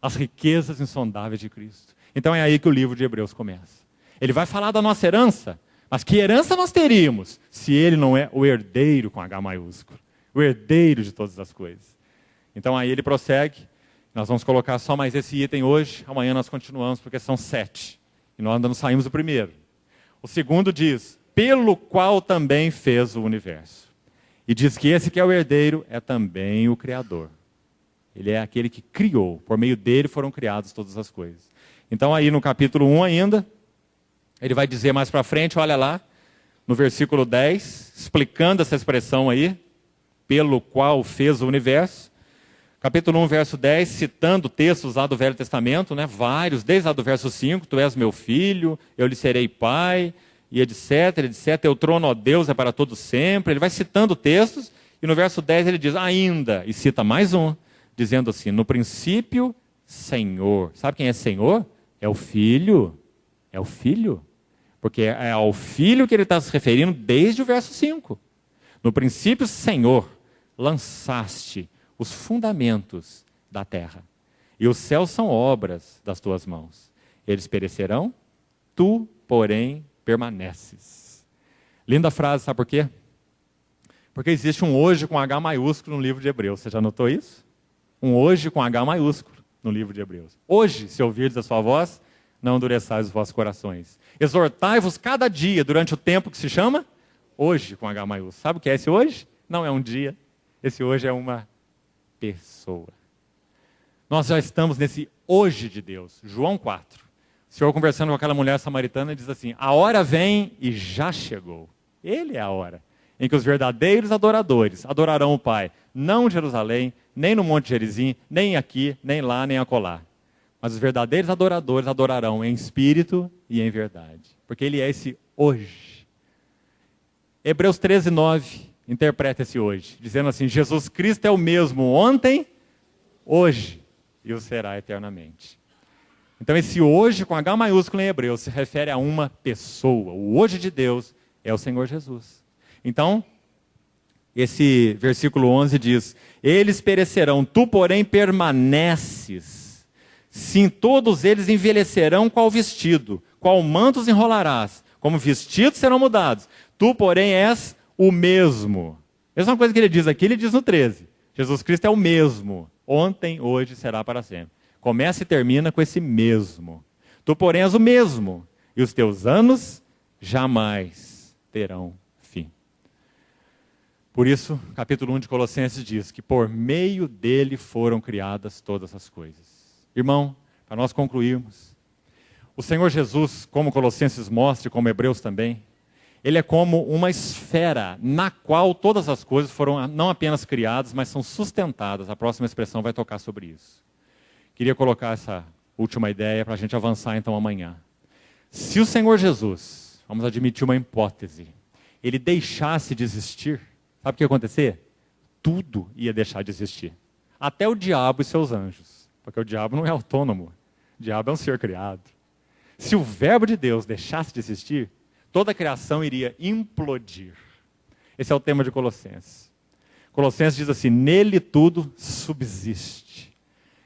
As riquezas insondáveis de Cristo. Então é aí que o livro de Hebreus começa. Ele vai falar da nossa herança. Mas que herança nós teríamos se ele não é o herdeiro com H maiúsculo? O herdeiro de todas as coisas. Então aí ele prossegue. Nós vamos colocar só mais esse item hoje. Amanhã nós continuamos porque são 7. E nós ainda não saímos do primeiro. O segundo diz, pelo qual também fez o universo. E diz que esse que é o herdeiro é também o Criador. Ele é aquele que criou. Por meio dele foram criadas todas as coisas. Então aí no capítulo 1 ainda, ele vai dizer mais para frente, olha lá, no versículo 10, explicando essa expressão aí, pelo qual fez o universo. Capítulo 1, verso 10, citando textos lá do Velho Testamento, né, vários, desde lá do verso 5, tu és meu filho, eu lhe serei pai, e etc, etc, teu trono, ó Deus, é para todo sempre. Ele vai citando textos, e no verso 10 ele diz, ainda, e cita mais um, dizendo assim, no princípio, Senhor. Sabe quem é Senhor? É o Filho. É o Filho. Porque é ao Filho que ele está se referindo desde o verso 5. No princípio, Senhor, lançaste os fundamentos da terra. E os céus são obras das tuas mãos. Eles perecerão, tu, porém, permaneces. Linda frase, sabe por quê? Porque existe um hoje com H maiúsculo no livro de Hebreus. Você já notou isso? Um hoje com H maiúsculo no livro de Hebreus. Hoje, se ouvirdes a sua voz, não endureçais os vossos corações. Exortai-vos cada dia durante o tempo que se chama hoje com H maiúsculo. Sabe o que é esse hoje? Não é um dia. Esse hoje é uma pessoa. Nós já estamos nesse hoje de Deus. João 4. O Senhor conversando com aquela mulher samaritana diz assim, a hora vem e já chegou. Ele é a hora em que os verdadeiros adoradores adorarão o Pai, não em Jerusalém, nem no Monte Gerizim, nem aqui, nem lá, nem acolá. Mas os verdadeiros adoradores adorarão em espírito e em verdade. Porque Ele é esse hoje. Hebreus 13, 9 interpreta esse hoje, dizendo assim, Jesus Cristo é o mesmo ontem, hoje e o será eternamente. Então esse hoje com H maiúsculo em Hebreus se refere a uma pessoa. O hoje de Deus é o Senhor Jesus. Então, esse versículo 11 diz, eles perecerão, tu porém permaneces. Sim, todos eles envelhecerão qual vestido, qual manto os enrolarás, como vestidos serão mudados. Tu porém és o mesmo. Mesma coisa que ele diz aqui, ele diz no 13. Jesus Cristo é o mesmo, ontem, hoje, será para sempre. Começa e termina com esse mesmo. Tu porém és o mesmo, e os teus anos jamais terão fim. Por isso, capítulo 1 de Colossenses diz que por meio dele foram criadas todas as coisas. Irmão, para nós concluirmos, o Senhor Jesus, como Colossenses mostra e como Hebreus também, ele é como uma esfera na qual todas as coisas foram não apenas criadas, mas são sustentadas. A próxima expressão vai tocar sobre isso. Queria colocar essa última ideia para a gente avançar então amanhã. Se o Senhor Jesus, vamos admitir uma hipótese, ele deixasse de existir, sabe o que ia acontecer? Tudo ia deixar de existir. Até o diabo e seus anjos. Porque o diabo não é autônomo. O diabo é um ser criado. Se o verbo de Deus deixasse de existir, toda a criação iria implodir. Esse é o tema de Colossenses. Colossenses diz assim, nele tudo subsiste.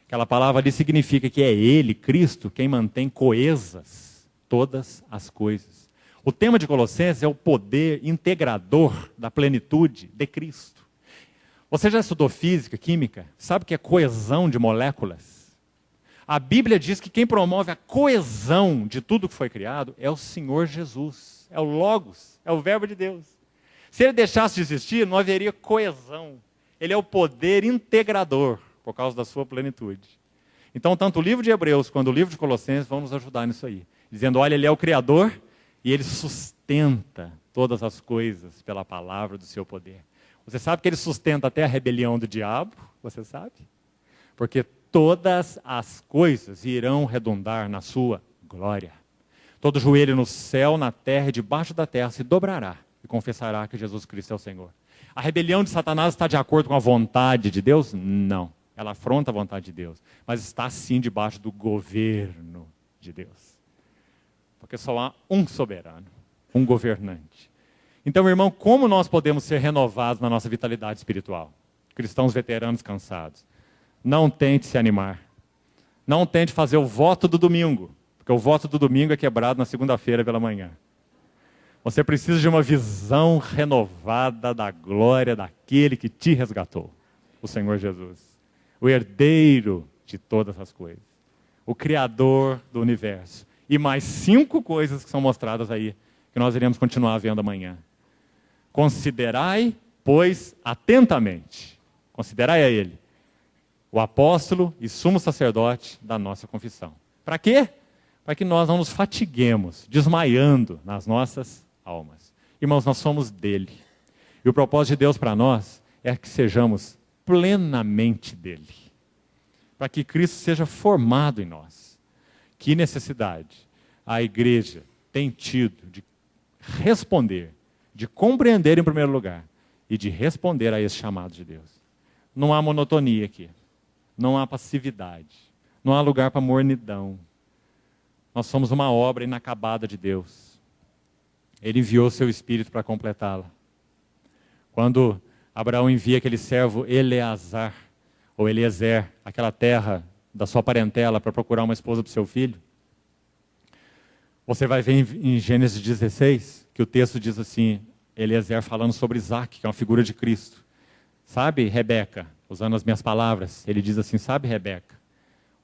Aquela palavra ali significa que é Ele, Cristo, quem mantém coesas todas as coisas. O tema de Colossenses é o poder integrador da plenitude de Cristo. Você já estudou física, química? Sabe o que é coesão de moléculas? A Bíblia diz que quem promove a coesão de tudo que foi criado é o Senhor Jesus. É o Logos, é o Verbo de Deus. Se Ele deixasse de existir, não haveria coesão. Ele é o poder integrador, por causa da sua plenitude. Então, tanto o livro de Hebreus quanto o livro de Colossenses vão nos ajudar nisso aí. Dizendo, olha, Ele é o Criador e Ele sustenta todas as coisas pela palavra do seu poder. Você sabe que Ele sustenta até a rebelião do diabo? Você sabe? Porque todas as coisas irão redundar na sua glória. Todo joelho no céu, na terra e debaixo da terra se dobrará e confessará que Jesus Cristo é o Senhor. A rebelião de Satanás está de acordo com a vontade de Deus? Não. Ela afronta a vontade de Deus. Mas está sim debaixo do governo de Deus. Porque só há um soberano, um governante. Então, irmão, como nós podemos ser renovados na nossa vitalidade espiritual? Cristãos veteranos cansados. Não tente se animar. Não tente fazer o voto do domingo. Porque o voto do domingo é quebrado na segunda-feira pela manhã. Você precisa de uma visão renovada da glória daquele que te resgatou. O Senhor Jesus. O herdeiro de todas as coisas. O Criador do universo. E mais 5 coisas que são mostradas aí, que nós iremos continuar vendo amanhã. Considerai, pois, atentamente. Considerai a Ele. O apóstolo e sumo sacerdote da nossa confissão. Para quê? Para que nós não nos fatiguemos, desmaiando nas nossas almas. Irmãos, nós somos dele. E o propósito de Deus para nós é que sejamos plenamente dele. Para que Cristo seja formado em nós. Que necessidade a igreja tem tido de responder, de compreender em primeiro lugar e de responder a esse chamado de Deus. Não há monotonia aqui. não há passividade, não há lugar para mornidão. Nós somos uma obra inacabada de Deus. Ele enviou seu Espírito para completá-la. Quando Abraão envia aquele servo Eleazar, ou Eliezer, aquela terra da sua parentela para procurar uma esposa para o seu filho, você vai ver em Gênesis 16, que o texto diz assim, Eliezer falando sobre Isaac, que é uma figura de Cristo. Sabe, Rebeca, usando as minhas palavras, ele diz assim, sabe, Rebeca,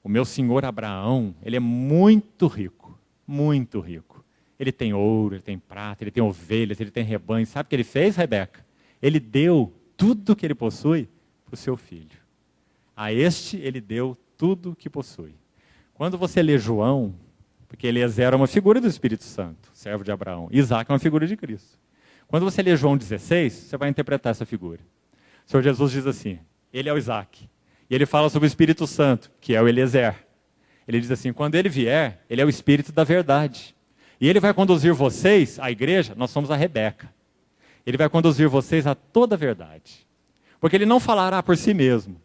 o meu senhor Abraão, ele é muito rico, muito rico. Ele tem ouro, ele tem prata, ele tem ovelhas, ele tem rebanho. Sabe o que ele fez, Rebeca? Ele deu tudo que ele possui para o seu filho. A este ele deu tudo que possui. Quando você lê João, porque Eliezer era uma figura do Espírito Santo, servo de Abraão. Isaac é uma figura de Cristo. Quando você lê João 16, você vai interpretar essa figura. O Senhor Jesus diz assim, ele é o Isaac. E ele fala sobre o Espírito Santo, que é o Eliezer. Ele diz assim, quando ele vier, ele é o Espírito da verdade. E ele vai conduzir vocês, a igreja, nós somos a Rebeca. Ele vai conduzir vocês a toda a verdade. Porque ele não falará por si mesmo,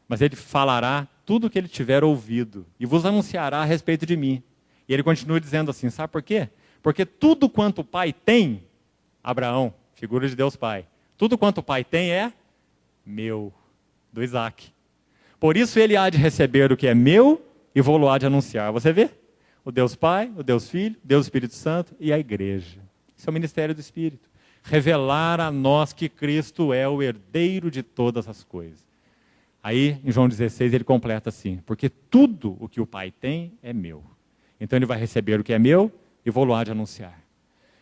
mas ele falará tudo o que ele tiver ouvido e vos anunciará a respeito de mim. E ele continua dizendo assim, sabe por quê? Porque tudo quanto o Pai tem, Abraão, figura de Deus Pai, tudo quanto o Pai tem é meu, do Isaac. Por isso ele há de receber o que é meu e vou-lo há de anunciar. Você vê? O Deus Pai, o Deus Filho, o Deus Espírito Santo e a igreja. Isso é o ministério do Espírito. Revelar a nós que Cristo é o herdeiro de todas as coisas. Aí, em João 16, ele completa assim, porque tudo o que o Pai tem é meu. Então ele vai receber o que é meu e vou-lo há de anunciar.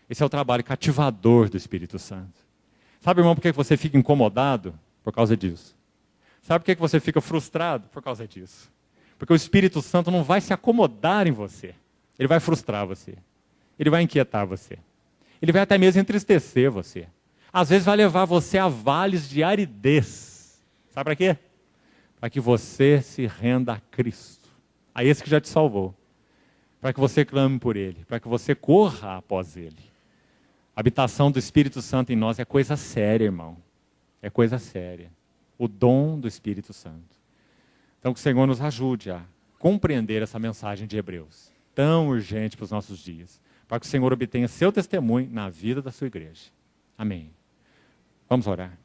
Esse é o trabalho cativador do Espírito Santo. Sabe, irmão, por que você fica incomodado? Por causa disso. Sabe por que você fica frustrado? Por causa disso. Porque o Espírito Santo não vai se acomodar em você. Ele vai frustrar você. Ele vai inquietar você. Ele vai até mesmo entristecer você. Às vezes vai levar você a vales de aridez. Sabe para quê? Para que você se renda a Cristo. A esse que já te salvou. Para que você clame por Ele. Para que você corra após Ele. A habitação do Espírito Santo em nós é coisa séria, irmão. É coisa séria. O dom do Espírito Santo. Então que o Senhor nos ajude a compreender essa mensagem de Hebreus. Tão urgente para os nossos dias. Para que o Senhor obtenha seu testemunho na vida da sua igreja. Amém. Vamos orar.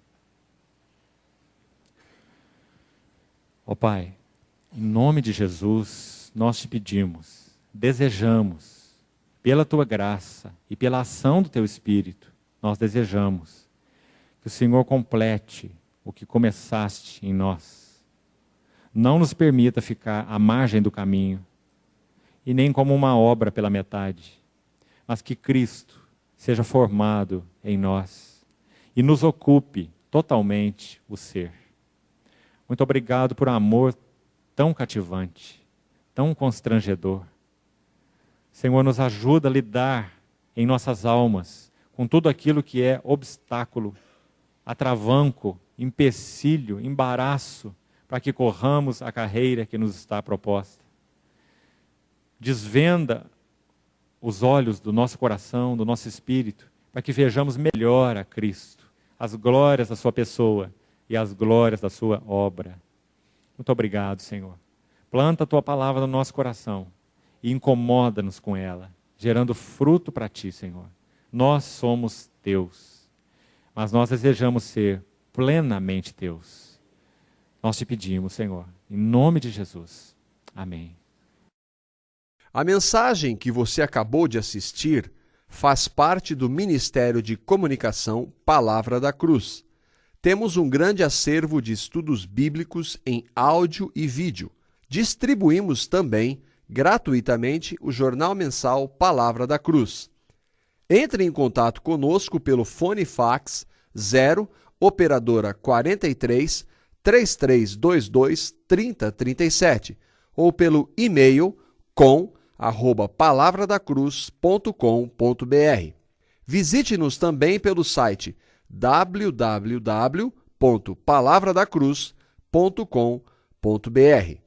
Ó Pai, em nome de Jesus, nós te pedimos, desejamos, pela Tua graça e pela ação do Teu Espírito, nós desejamos que o Senhor complete o que começaste em nós. Não nos permita ficar à margem do caminho, e nem como uma obra pela metade, mas que Cristo seja formado em nós e nos ocupe totalmente o ser. Muito obrigado por um amor tão cativante, tão constrangedor. Senhor, nos ajuda a lidar em nossas almas com tudo aquilo que é obstáculo, atravanco, empecilho, embaraço, para que corramos a carreira que nos está proposta. Desvenda os olhos do nosso coração, do nosso espírito, para que vejamos melhor a Cristo, as glórias da sua pessoa e as glórias da sua obra. Muito obrigado, Senhor. Planta a tua palavra no nosso coração e incomoda-nos com ela, gerando fruto para ti, Senhor. Nós somos teus, mas nós desejamos ser plenamente teus. Nós te pedimos, Senhor, em nome de Jesus. Amém. A mensagem que você acabou de assistir faz parte do Ministério de Comunicação Palavra da Cruz. Temos um grande acervo de estudos bíblicos em áudio e vídeo. Distribuímos também, gratuitamente, o jornal mensal Palavra da Cruz. Entre em contato conosco pelo fone fax 0 operadora 43 3322 3037 ou pelo e-mail com@palavradacruz.com.br. Visite-nos também pelo site www.palavradacruz.com.br.